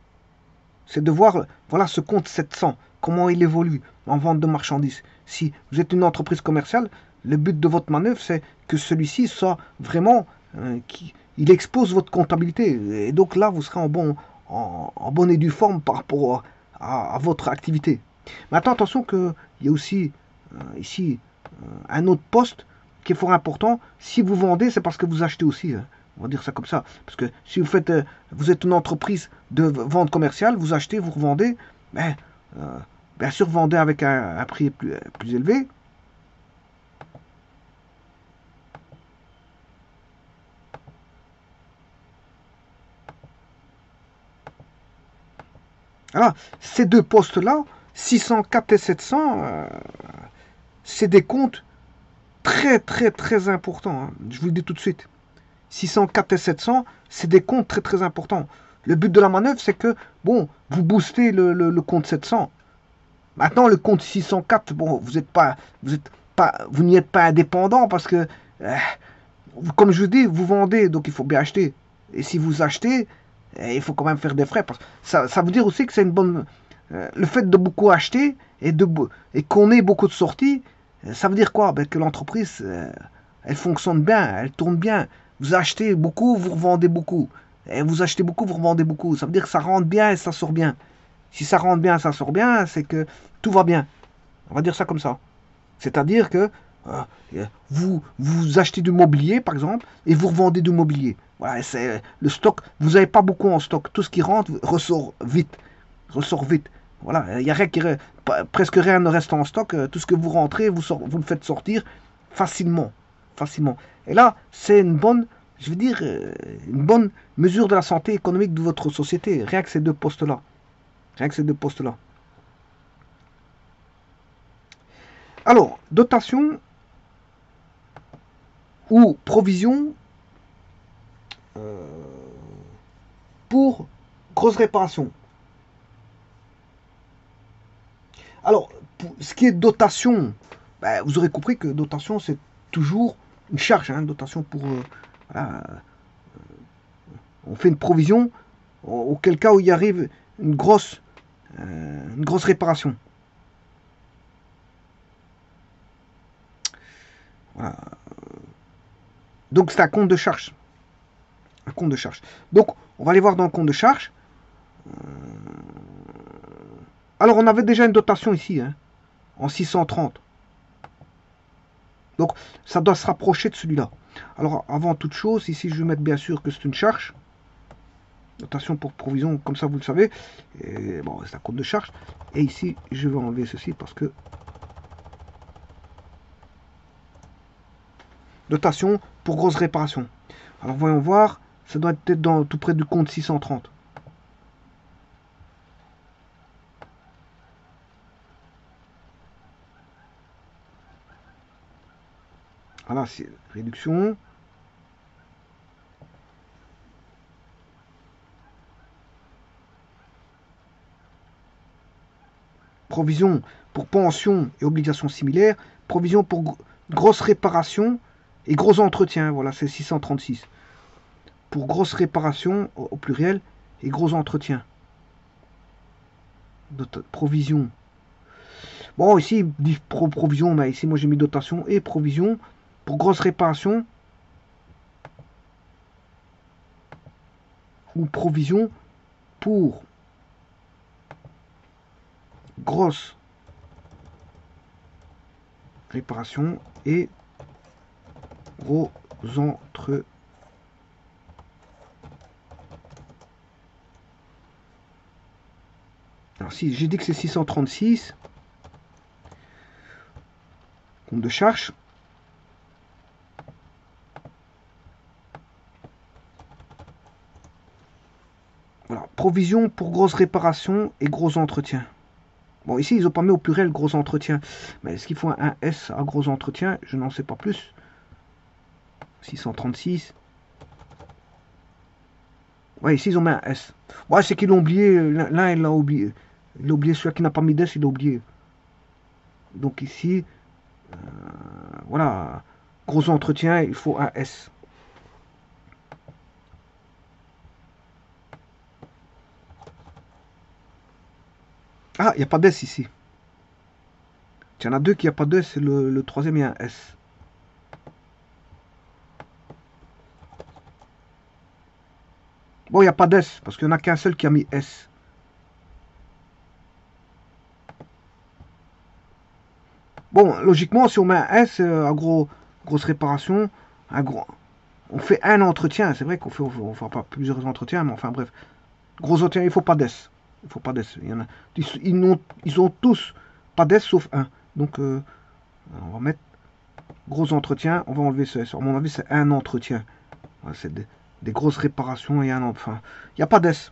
C'est de voir, voilà, ce compte 700, comment il évolue en vente de marchandises. Si vous êtes une entreprise commerciale, le but de votre manœuvre, c'est que celui-ci soit vraiment, il expose votre comptabilité. Et donc là, vous serez en bonne et due forme par rapport à votre activité. Maintenant, attention qu'il y a aussi ici un autre poste qui est fort important. Si vous vendez, c'est parce que vous achetez aussi. Hein. On va dire ça comme ça. Parce que si vous êtes une entreprise de vente commerciale, vous achetez, vous revendez, ben, bien sûr, vendez avec un prix plus élevé. Alors, ces deux postes-là, 604 et 700, c'est des comptes très très très importants. Hein. Je vous le dis tout de suite. 604 et 700, c'est des comptes très très importants. Le but de la manœuvre, c'est que, bon, vous boostez le compte 700. Maintenant, le compte 604, bon, vous n'y êtes pas indépendant parce que, comme je vous dis, vous vendez, donc il faut bien acheter. Et si vous achetez, il faut quand même faire des frais. Parce que ça veut dire aussi que c'est une bonne. Le fait de beaucoup acheter et qu'on ait beaucoup de sorties, ça veut dire quoi? Ben, que l'entreprise, elle fonctionne bien, elle tourne bien. Vous achetez beaucoup, vous revendez beaucoup. Et vous achetez beaucoup, vous revendez beaucoup. Ça veut dire que ça rentre bien et ça sort bien. Si ça rentre bien, ça sort bien, c'est que tout va bien. On va dire ça comme ça. C'est-à-dire que vous achetez du mobilier, par exemple, et vous revendez du mobilier. Voilà, c'est le stock. Vous n'avez pas beaucoup en stock. Tout ce qui rentre ressort vite. Ressort vite. Voilà, il y a rien presque rien ne reste en stock. Tout ce que vous rentrez, vous le faites sortir facilement. Facilement. Et là, c'est une bonne, je veux dire, une bonne mesure de la santé économique de votre société. Rien que ces deux postes-là. Rien que ces deux postes-là. Alors, dotation ou provision pour grosse réparation. Alors, pour ce qui est dotation, ben, vous aurez compris que dotation, c'est toujours une charge. Hein, dotation pour... voilà, on fait une provision auquel cas où il arrive une grosse réparation. Voilà. Donc c'est un compte de charge. Un compte de charge. Donc on va aller voir dans le compte de charge. Alors on avait déjà une dotation ici, hein, en 630. Donc ça doit se rapprocher de celui-là. Alors avant toute chose, ici je vais mettre bien sûr que c'est une charge. Dotation pour provision, comme ça vous le savez. Et bon, c'est un compte de charge. Et ici, je vais enlever ceci parce que dotation pour grosse réparation. Alors voyons voir, ça doit être dans, tout près du compte 630. Voilà, c'est réduction. Provision pour pension et obligations similaires. Provision pour grosse réparation et gros entretien. Voilà, c'est 636. Pour grosse réparation au pluriel et gros entretien. Provision. Bon, ici, il dit provision, mais ici, moi, j'ai mis dotation et provision pour grosse réparation ou provision pour grosse réparation et gros entre. Alors, si j'ai dit que c'est 636, compte de charge. Voilà, provision pour grosse réparation et gros entretien. Bon, ici, ils n'ont pas mis au pluriel gros entretien. Mais est-ce qu'il faut un S à gros entretien? Je n'en sais pas plus. 636. Ouais, ici, ils ont mis un S. Ouais, c'est qu'ils l'ont oublié. L'un, il l'a oublié. Il a oublié. Celui qui n'a pas mis d'S, il l'a oublié. Donc ici, voilà. Gros entretien, il faut un S. Ah, il n'y a pas d'S ici. Il y en a deux qui n'ont pas d'S. Le troisième, il y a un S. Bon, il n'y a pas d'S, parce qu'il n'y en a qu'un seul qui a mis S. Bon, logiquement, si on met un S, à grosse réparation, on fait un entretien. C'est vrai qu'on ne fera pas plusieurs entretiens, mais enfin bref. Gros entretien, il ne faut pas d'S. Il faut pas d'S. Ils ont tous pas d'S sauf un. Donc, on va mettre gros entretien. On va enlever ce S. À mon avis, c'est un entretien. Voilà, c'est des grosses réparations et un enfin. Il n'y a pas d'S.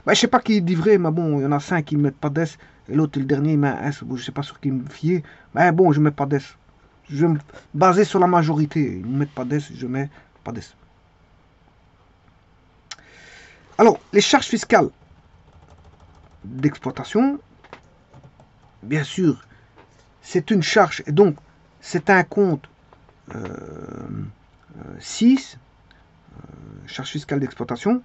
Bah, je sais pas qui dit vrai, mais bon, il y en a 5 qui ne mettent pas d'S. Et l'autre, le dernier, il met un S. Bon, je sais pas sur qui me fier. Mais bon, je ne mets pas d'S. Je vais me baser sur la majorité. Ils ne mettent pas d'S, je mets pas d'S. Alors, les charges fiscales d'exploitation, bien sûr, c'est une charge. Et donc, c'est un compte 6, charge fiscale d'exploitation.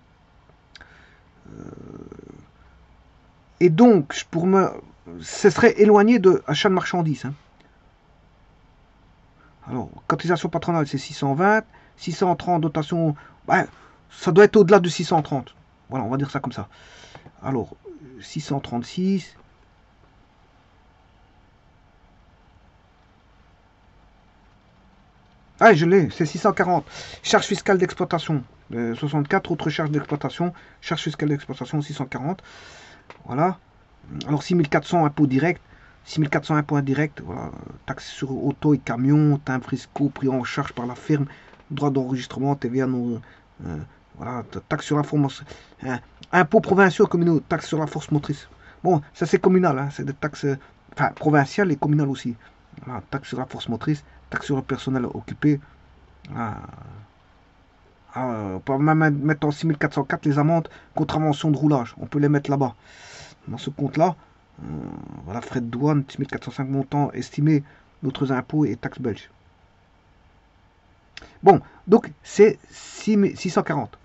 Et donc, ce serait éloigné de achat de marchandises. Hein. Alors, cotisation patronale, c'est 620. 630, dotation, ben, ça doit être au-delà de 630. Voilà, on va dire ça comme ça. Alors, 636. Ah, je l'ai, c'est 640. Charge fiscale d'exploitation, 64. Autres charges d'exploitation, charge fiscale d'exploitation, 640. Voilà. Alors, 6400 impôts directs. 6400 impôts indirects, voilà, taxes sur auto et camions, timbres fiscaux pris en charge par la firme, droit d'enregistrement, TVA, voilà, taxes sur la force, impôts provinciaux communaux, taxes sur la force motrice. Bon, ça c'est communal, hein, c'est des taxes, enfin provinciales et communales aussi. Voilà, taxe sur la force motrice, taxe sur le personnel occupé. Voilà. On peut même mettre en 6404 les amendes contravention de roulage. On peut les mettre là-bas. Dans ce compte-là, voilà, frais de douane, 6405 montant estimé, d'autres impôts et taxes belges. Bon, donc c'est 640.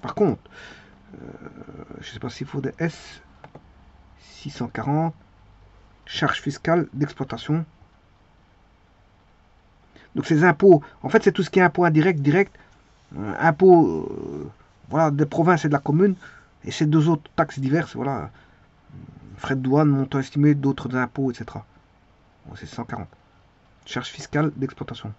Par contre, je ne sais pas s'il faut des S, 640, charges fiscales d'exploitation. Donc ces impôts, en fait c'est tout ce qui est impôt indirect, direct, impôts voilà, des provinces et de la commune, et ces deux autres taxes diverses, voilà, frais de douane, montant estimé, d'autres impôts, etc. Bon, c'est 140. Charges fiscales d'exploitation.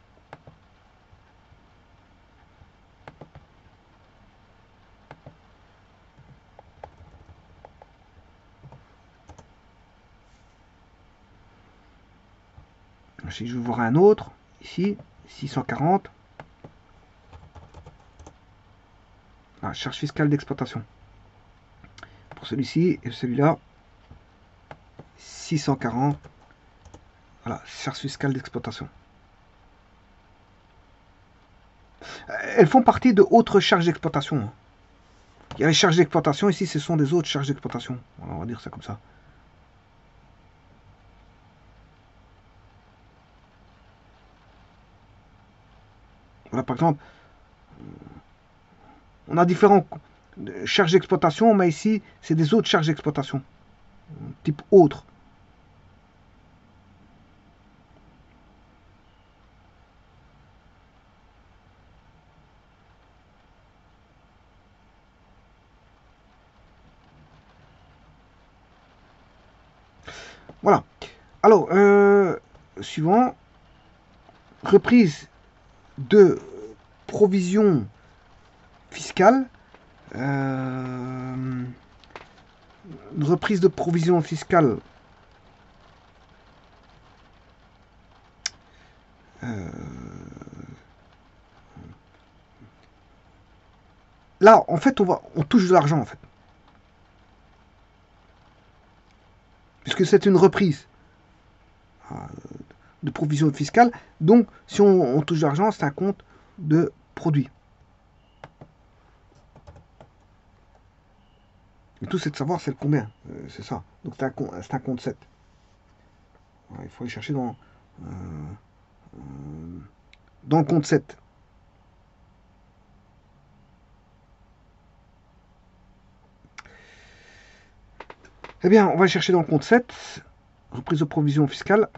Si je veux voir un autre, ici, 640. Ah, charge fiscale d'exploitation. Pour celui-ci et celui-là, 640. Voilà, charge fiscale d'exploitation. Elles font partie de autres charges d'exploitation. Il y a les charges d'exploitation, ici ce sont des autres charges d'exploitation. On va dire ça comme ça. Voilà, par exemple, on a différentes charges d'exploitation, mais ici, c'est des autres charges d'exploitation, type autre. Voilà. Alors, suivant, reprise de provision fiscale. Une reprise de provision fiscale. Là, en fait, on touche de l'argent, en fait. Puisque c'est une reprise de provision fiscale. Donc, si on touche de l'argent, c'est un compte de produit. Et tout, c'est de savoir c'est le combien. C'est ça. Donc, c'est un compte 7. Il faut aller chercher dans le compte 7. Eh bien, on va chercher dans le compte 7. Reprise de provision fiscale.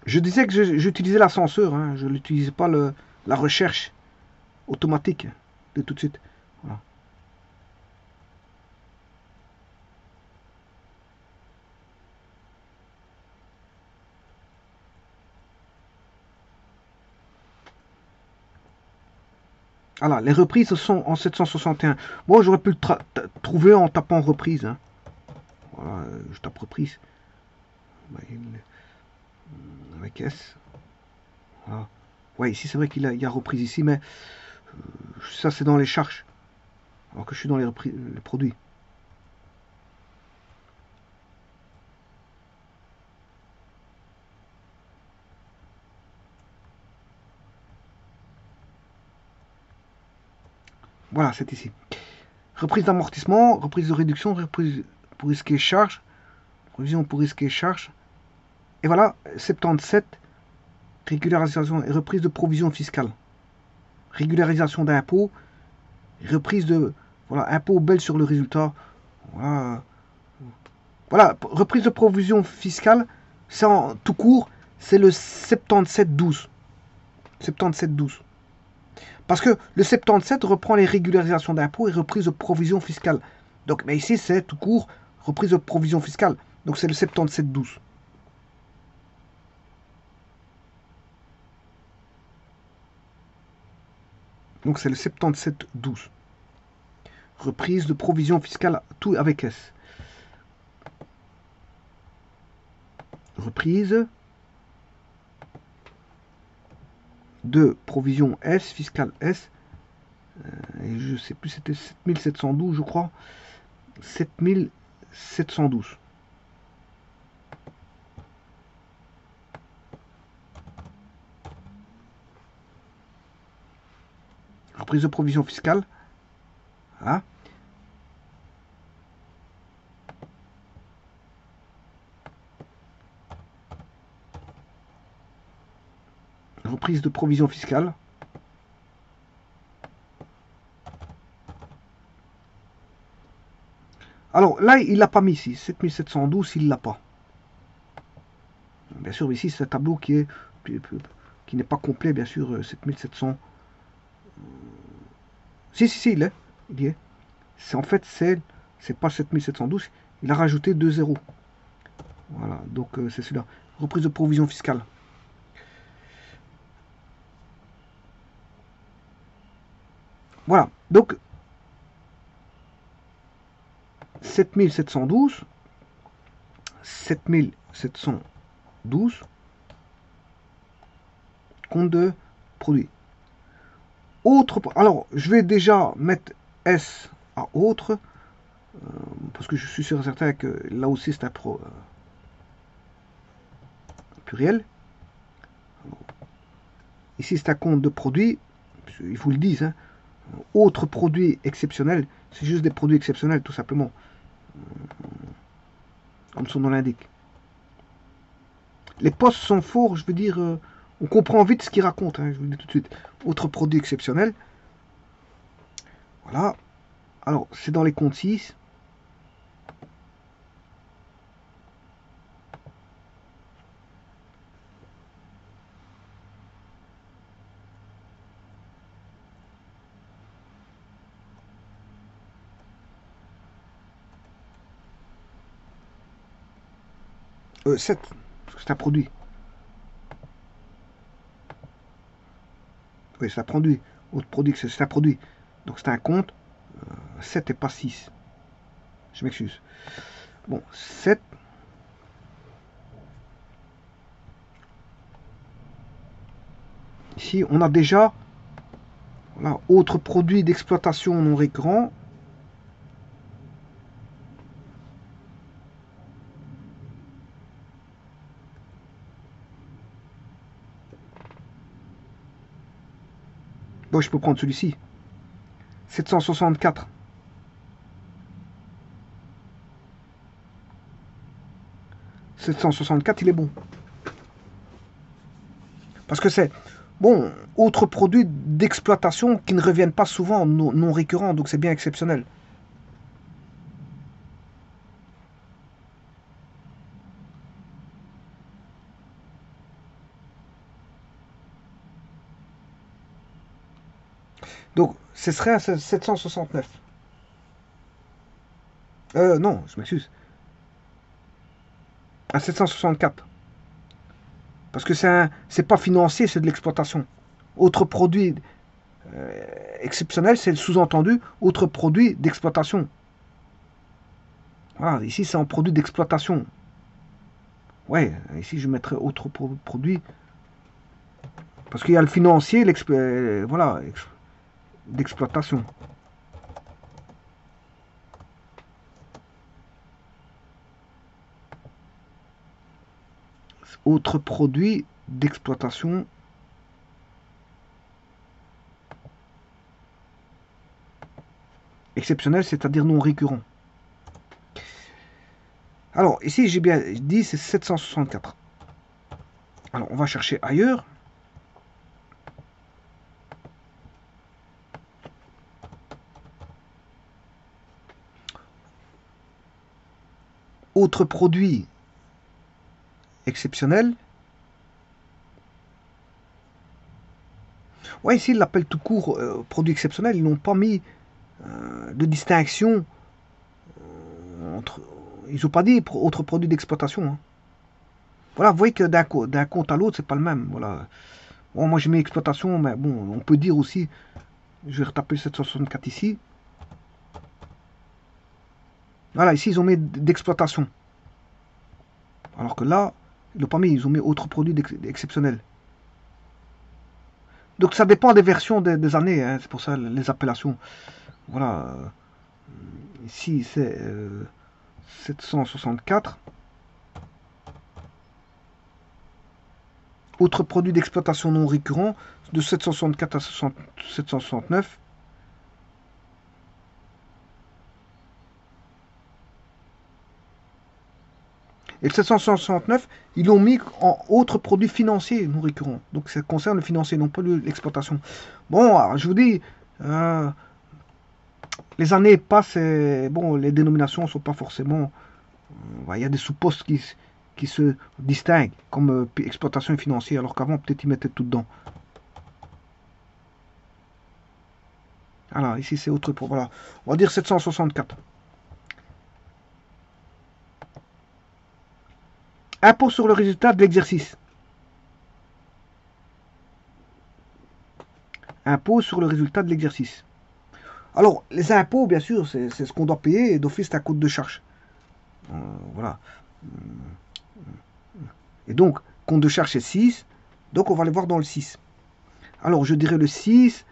Je disais que j'utilisais l'ascenseur, hein, je n'utilisais pas la recherche automatique de tout de suite. Voilà. Voilà, les reprises sont en 761. Moi, j'aurais pu le trouver en tapant reprise. Hein. Voilà, je tape reprise. Avec S. Voilà. Ouais, ici, c'est vrai qu'il y a reprise ici, mais ça, c'est dans les charges. Alors que je suis dans les produits. Voilà, c'est ici. Reprise d'amortissement, reprise de réduction, reprise pour risquer charge, provision pour risquer charge. Et voilà, 77, régularisation et reprise de provision fiscale. Régularisation d'impôts, reprise de voilà, impôt belge sur le résultat. Voilà. Voilà, reprise de provision fiscale, c'est en tout court, c'est le 7712. 7712. Parce que le 77 reprend les régularisations d'impôts et reprise de provision fiscale. Donc, mais ici, c'est tout court, reprise de provision fiscale. Donc, c'est le 7712. Donc c'est le 7712. Reprise de provision fiscale, tout avec S. Reprise de provision S, fiscale S. Et je sais plus, c'était 7712, je crois. 7712. Reprise de provision fiscale. Voilà. Reprise de provision fiscale. Alors là, il l'a pas mis ici. 7712, il l'a pas. Bien sûr, ici, c'est un tableau qui n'est pas complet, bien sûr. 7700. Si, il est. Il y est. En fait, c'est pas 7712. Il a rajouté 2 zéros. Voilà, donc c'est celui-là. Reprise de provision fiscale. Voilà, donc 7712, 7712, compte de produit. Autre, alors je vais déjà mettre S à autre, parce que je suis sûr et certain que là aussi c'est un pluriel. Ici c'est un compte de produit, il vous le disent, hein. Autre produit exceptionnel, c'est juste des produits exceptionnels tout simplement, comme son nom l'indique. Les postes sont forts, je veux dire, on comprend vite ce qu'ils racontent, hein, je vous le dis tout de suite. Autre produit exceptionnel. Voilà. Alors, c'est dans les comptes 6. Euh, 7, parce que c'est un produit. Oui, c'est un produit. Autre produit, c'est un produit. Donc c'est un compte. 7 et pas 6. Je m'excuse. Bon, 7. Ici, on a déjà voilà, autre produit d'exploitation non récurrent. Bon, je peux prendre celui-ci. 764. 764, il est bon. Parce que c'est, bon, autre produit d'exploitation qui ne reviennent pas souvent, non récurrents, donc c'est bien exceptionnel. Donc, ce serait un 769. Non, je m'excuse. Un 764. Parce que c'est pas financier, c'est de l'exploitation. Autre produit exceptionnel, c'est le sous-entendu, autre produit d'exploitation. Voilà, ici c'est un produit d'exploitation. Ouais, ici je mettrais autre produit. Parce qu'il y a le financier, voilà, d'exploitation. Autre produit d'exploitation. Exceptionnel, c'est-à-dire non récurrent. Alors, ici, j'ai bien dit, c'est 764. Alors, on va chercher ailleurs. Autre produit exceptionnel. Ouais, ici, ils l'appellent tout court produit exceptionnel. Ils n'ont pas mis de distinction entre. Ils n'ont pas dit autre produit d'exploitation. Hein. Voilà, vous voyez que d'un compte à l'autre, c'est pas le même. Voilà. Bon, moi, j'ai mis exploitation, mais bon, on peut dire aussi Je vais retaper le 764 ici. Voilà, ici, ils ont mis d'exploitation. Alors que là, ils l'ont pas mis, ils ont mis autre produit exceptionnel. Donc ça dépend des versions des années, hein, c'est pour ça les appellations. Voilà. Ici, c'est 764. Autre produit d'exploitation non récurrent, de 764 à 769. Et le 769, ils l'ont mis en autres produits financiers non récurrents. Donc ça concerne le financier, non pas l'exploitation. Bon, alors, je vous dis, les années passent et bon, les dénominations ne sont pas forcément. Il y a des sous-postes qui se distinguent comme exploitation et financier, alors qu'avant, peut-être ils mettaient tout dedans. Voilà, ici c'est autre. Voilà, on va dire 764. Impôt sur le résultat de l'exercice. Impôt sur le résultat de l'exercice. Alors, les impôts, bien sûr, c'est ce qu'on doit payer, et d'office, c'est un compte de charge. Voilà. Et donc, compte de charge, c'est 6. Donc, on va aller voir dans le 6. Alors, je dirais le 6,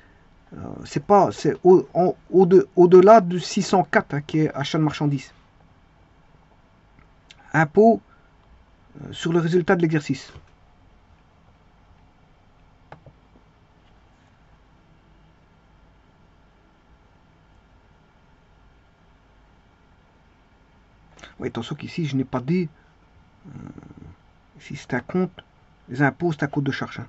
c'est pas, c'est au-delà du 604, hein, qui est achat de marchandises. Impôt sur le résultat de l'exercice. Oui, attention qu'ici, je n'ai pas dit. Ici, c'est un compte. Les impôts, c'est un compte de charge. Hein.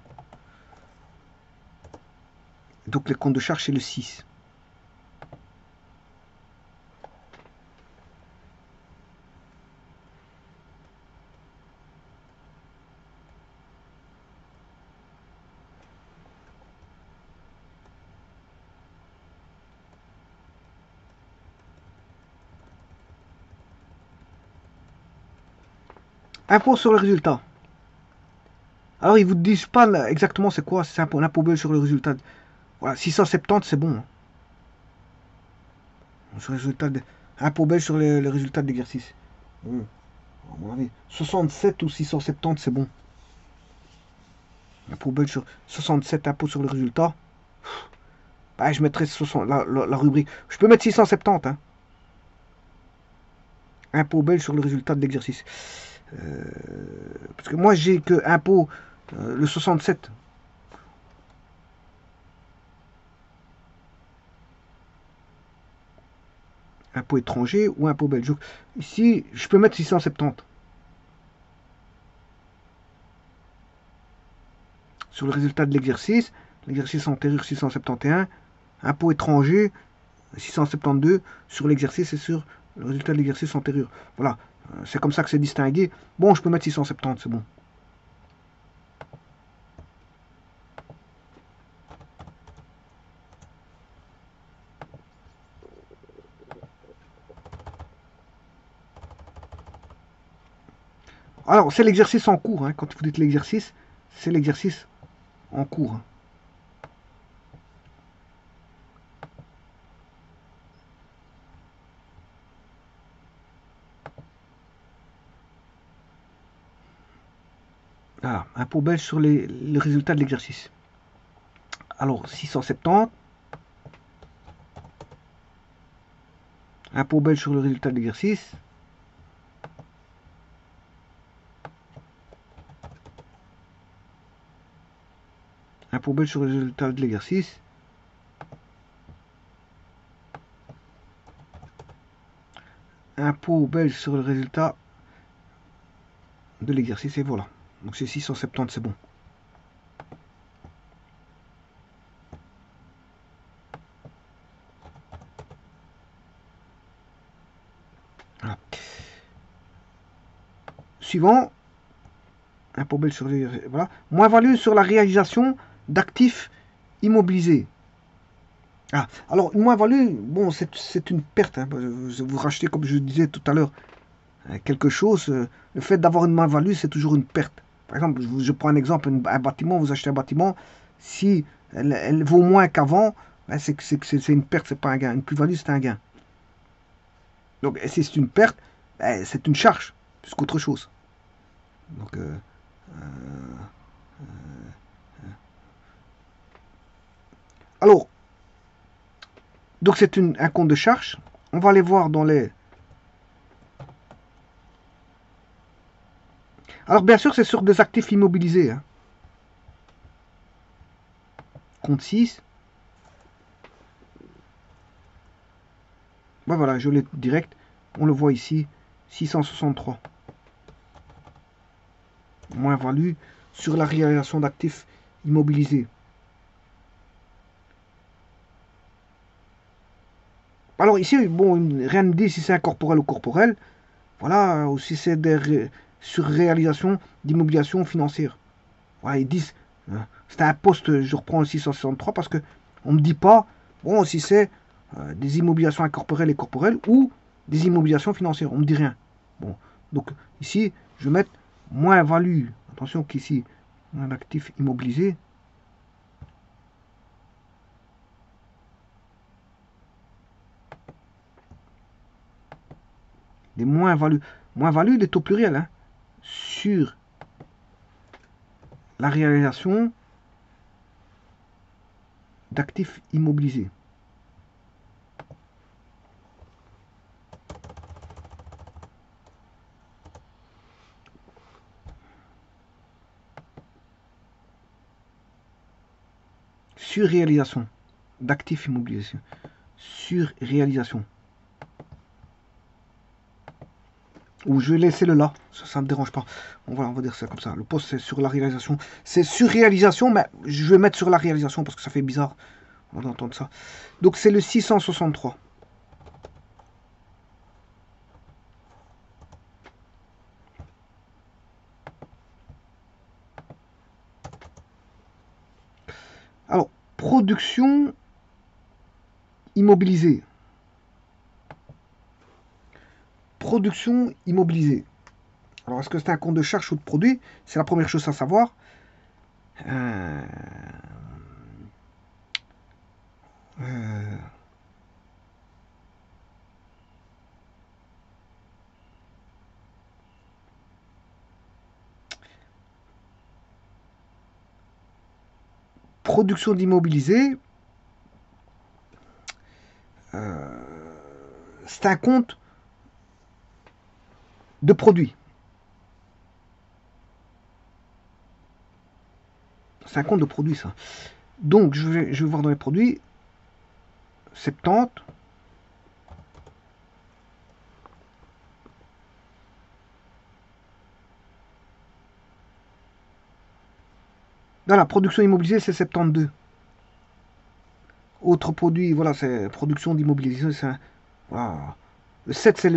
Donc, le compte de charge, c'est le 6. Impôt sur le résultat. Alors, ils vous disent pas exactement c'est quoi, c'est un impôt belge sur le résultat. Voilà, 670, c'est bon. Hein. Sur le résultat impôt belge sur les résultats de l'exercice. À mon avis, 67 ou 670, c'est bon. Impôt belge sur 67, impôt sur le résultat. Bah, je mettrai 60, la rubrique. Je peux mettre 670. Hein. Impôt belge sur le résultat de l'exercice. Parce que moi, j'ai que impôt le 67. Impôt étranger ou impôt belge. Ici, je peux mettre 670. Sur le résultat de l'exercice, l'exercice antérieur 671, impôt étranger 672 sur l'exercice et sur le résultat de l'exercice antérieur. Voilà, c'est comme ça que c'est distingué. Bon, je peux mettre 670, c'est bon. Alors, c'est l'exercice en cours. Hein. Quand vous dites l'exercice, c'est l'exercice en cours. Voilà, impôt belge sur les résultats de l'exercice. Alors, 670. Impôt belge sur le résultat de l'exercice. Impôt belge sur le résultat de l'exercice. Impôt belge sur le résultat de l'exercice. Et voilà. Donc c'est 670, c'est bon. Voilà. Suivant. Impôt belge sur les. Voilà. Moins-value sur la réalisation d'actifs immobilisés. Ah, alors une moins-value, bon, c'est une perte. Hein. Vous rachetez, comme je disais tout à l'heure, quelque chose. Le fait d'avoir une moins-value, c'est toujours une perte. Par exemple, je prends un exemple, un bâtiment, vous achetez un bâtiment, si elle vaut moins qu'avant, hein, c'est une perte, c'est pas un gain. Une plus-value, c'est un gain. Donc, si c'est une perte, c'est une charge, plus qu'autre chose. Donc, alors, donc c'est un compte de charge. On va aller voir dans les... Alors, bien sûr, c'est sur des actifs immobilisés. Hein. Compte 6. Ben voilà, je l'ai direct. On le voit ici, 663. Moins-value sur la réalisation d'actifs immobilisés. Alors ici, bon, rien ne dit si c'est incorporel ou corporel. Voilà, ou si c'est des surréalisations d'immobilisation financière. Voilà, ils disent, c'est un poste, je reprends le 663 parce que on ne me dit pas, bon, si c'est des immobilisations incorporelles et corporelles ou des immobilisations financières, on ne me dit rien. Bon, donc ici, je vais mettre moins-value. Attention qu'ici, un actif immobilisé. Des moins-values. Moins-value, il est au pluriel, hein, sur la réalisation d'actifs immobilisés. Surréalisation d'actifs immobilisés. Surréalisation. Ou je vais laisser le là, ça me dérange pas. Bon, voilà, on va dire ça comme ça. Le poste c'est sur la réalisation. C'est sur réalisation, mais je vais mettre sur la réalisation parce que ça fait bizarre. On va entendre ça. Donc c'est le 663. Alors, production immobilisée. Production immobilisée. Alors, est-ce que c'est un compte de charge ou de produit? C'est la première chose à savoir. Euh, euh, production d'immobilisé, c'est un compte de produit. C'est un compte de produit, ça. Donc, je vais voir dans les produits. 70. Dans la production immobilisée, c'est 72. Autre produit, voilà, c'est production d'immobilisation. Voilà. Le 7, c'est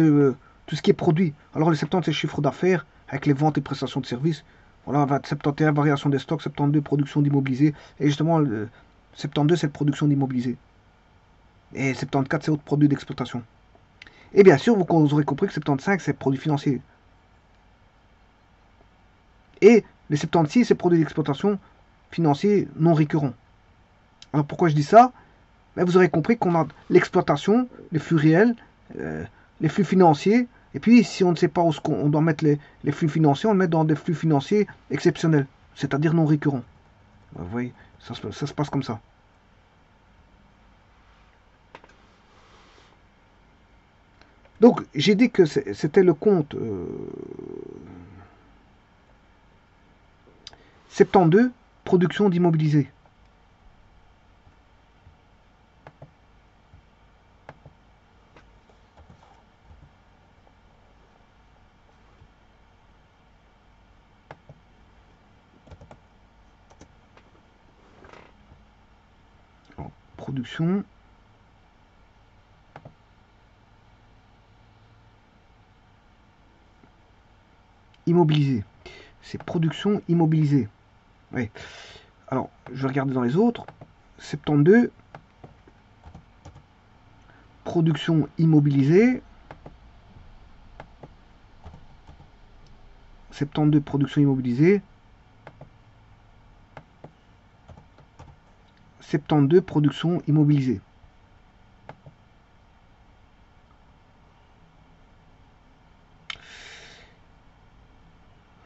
tout ce qui est produit. Alors le 70, c'est le chiffre d'affaires avec les ventes et prestations de services. Voilà, 71, variation des stocks, 72, production d'immobilisé. Et justement, le 72, c'est la production d'immobilisé. Et 74, c'est autre produit d'exploitation. Et bien sûr, vous aurez compris que 75, c'est produit financier. Et les 76, c'est produit d'exploitation financier non récurrent. Alors pourquoi je dis ça? Ben, vous aurez compris qu'on a l'exploitation, les flux réels, euh, les flux financiers, et puis si on ne sait pas où on doit mettre les flux financiers, on le met dans des flux financiers exceptionnels, c'est-à-dire non récurrents. Vous voyez, ça se passe comme ça. Donc j'ai dit que c'était le compte 72, production d'immobilisé. Production immobilisée. C'est production immobilisée. Oui. Alors, je vais regarder dans les autres. 72, production immobilisée. 72, production immobilisée. 72 production immobilisée.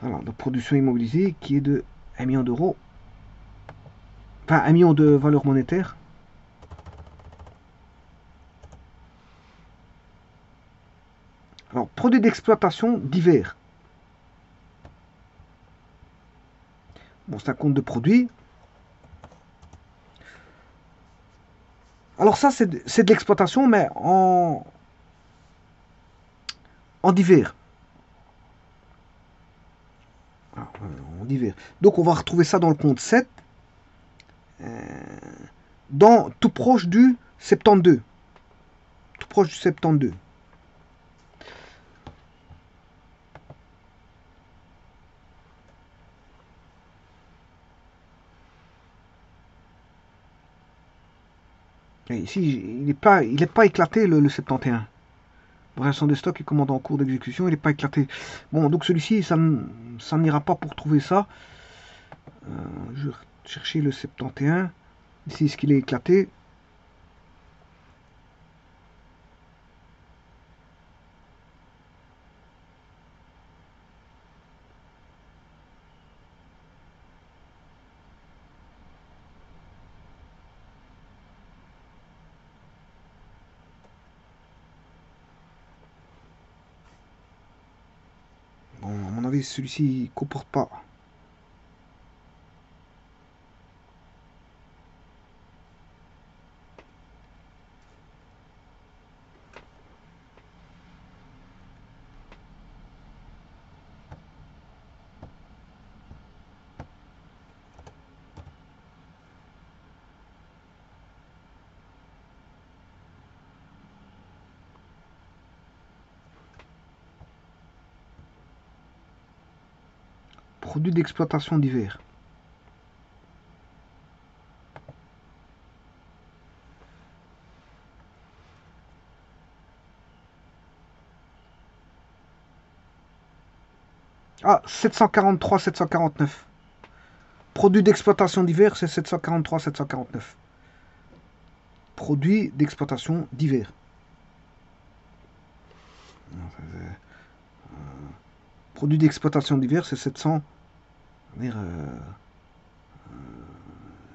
Voilà, de production immobilisée qui est de 1 million d'euros. Enfin, 1 million de valeur monétaire. Alors, produits d'exploitation divers. Bon, c'est un compte de produits. Alors ça, c'est de l'exploitation, mais en divers. En divers. Donc, on va retrouver ça dans le compte 7. Dans tout proche du 72. Tout proche du 72. Et ici, il n'est pas éclaté le 71. Variation des stocks et commande en cours d'exécution, il n'est pas éclaté. Bon, donc celui-ci, ça n'ira pas pour trouver ça. Je vais chercher le 71. Ici, est-ce qu'il est éclaté? Bon, à mon avis, celui-ci ne comporte pas. Produits d'exploitation divers. Ah, 743, 749. Produits d'exploitation divers, c'est 743, 749. Produits d'exploitation divers. Produits d'exploitation divers, c'est 700.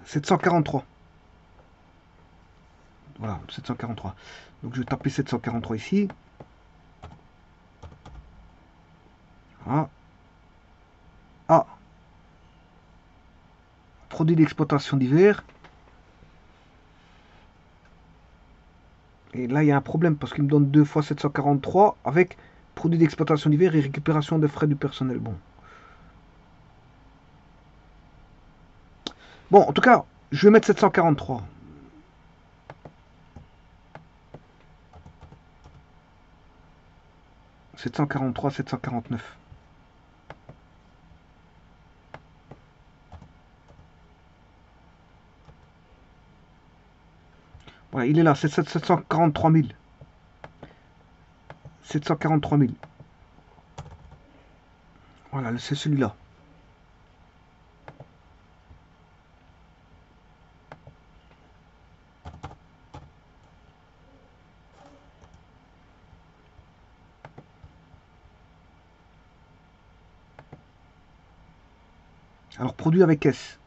743. Voilà, 743. Donc je vais taper 743 ici. Voilà. Ah. Produits d'exploitation divers. Et là, il y a un problème parce qu'il me donne 2 fois 743 avec produits d'exploitation divers et récupération des frais du personnel. Bon. Bon, en tout cas, je vais mettre 743. 743, 749. Voilà, il est là, c'est 743 000. 743 000. Voilà, c'est celui-là. Alors, produit avec S.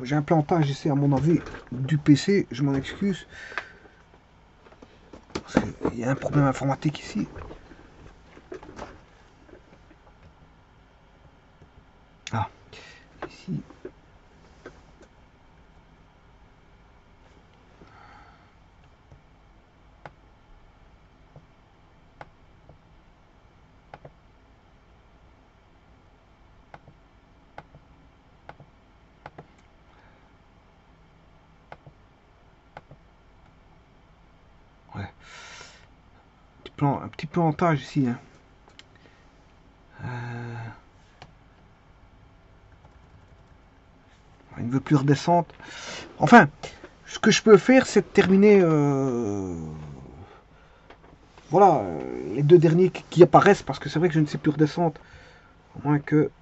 J'ai un plantage ici, à mon avis, du PC. Je m'en excuse. Parce qu'il y a un problème informatique ici. Ah, ici. Ouais. Un petit plantage ici. Hein. Il ne veut plus redescendre. Enfin, ce que je peux faire, c'est de terminer voilà, les deux derniers qui apparaissent, parce que c'est vrai que je ne sais plus redescendre. À moins que...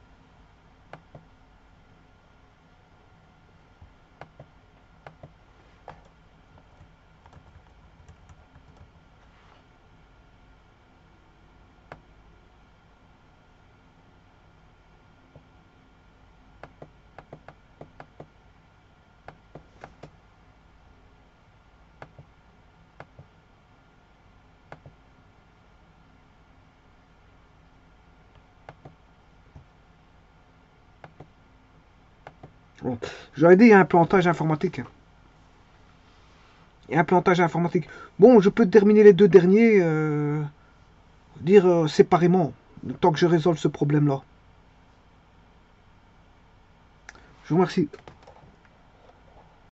Bon, j'aurais dit, il y a un plantage informatique. Il y a un plantage informatique. Bon, je peux terminer les deux derniers, dire séparément, tant que je résolve ce problème-là. Je vous remercie.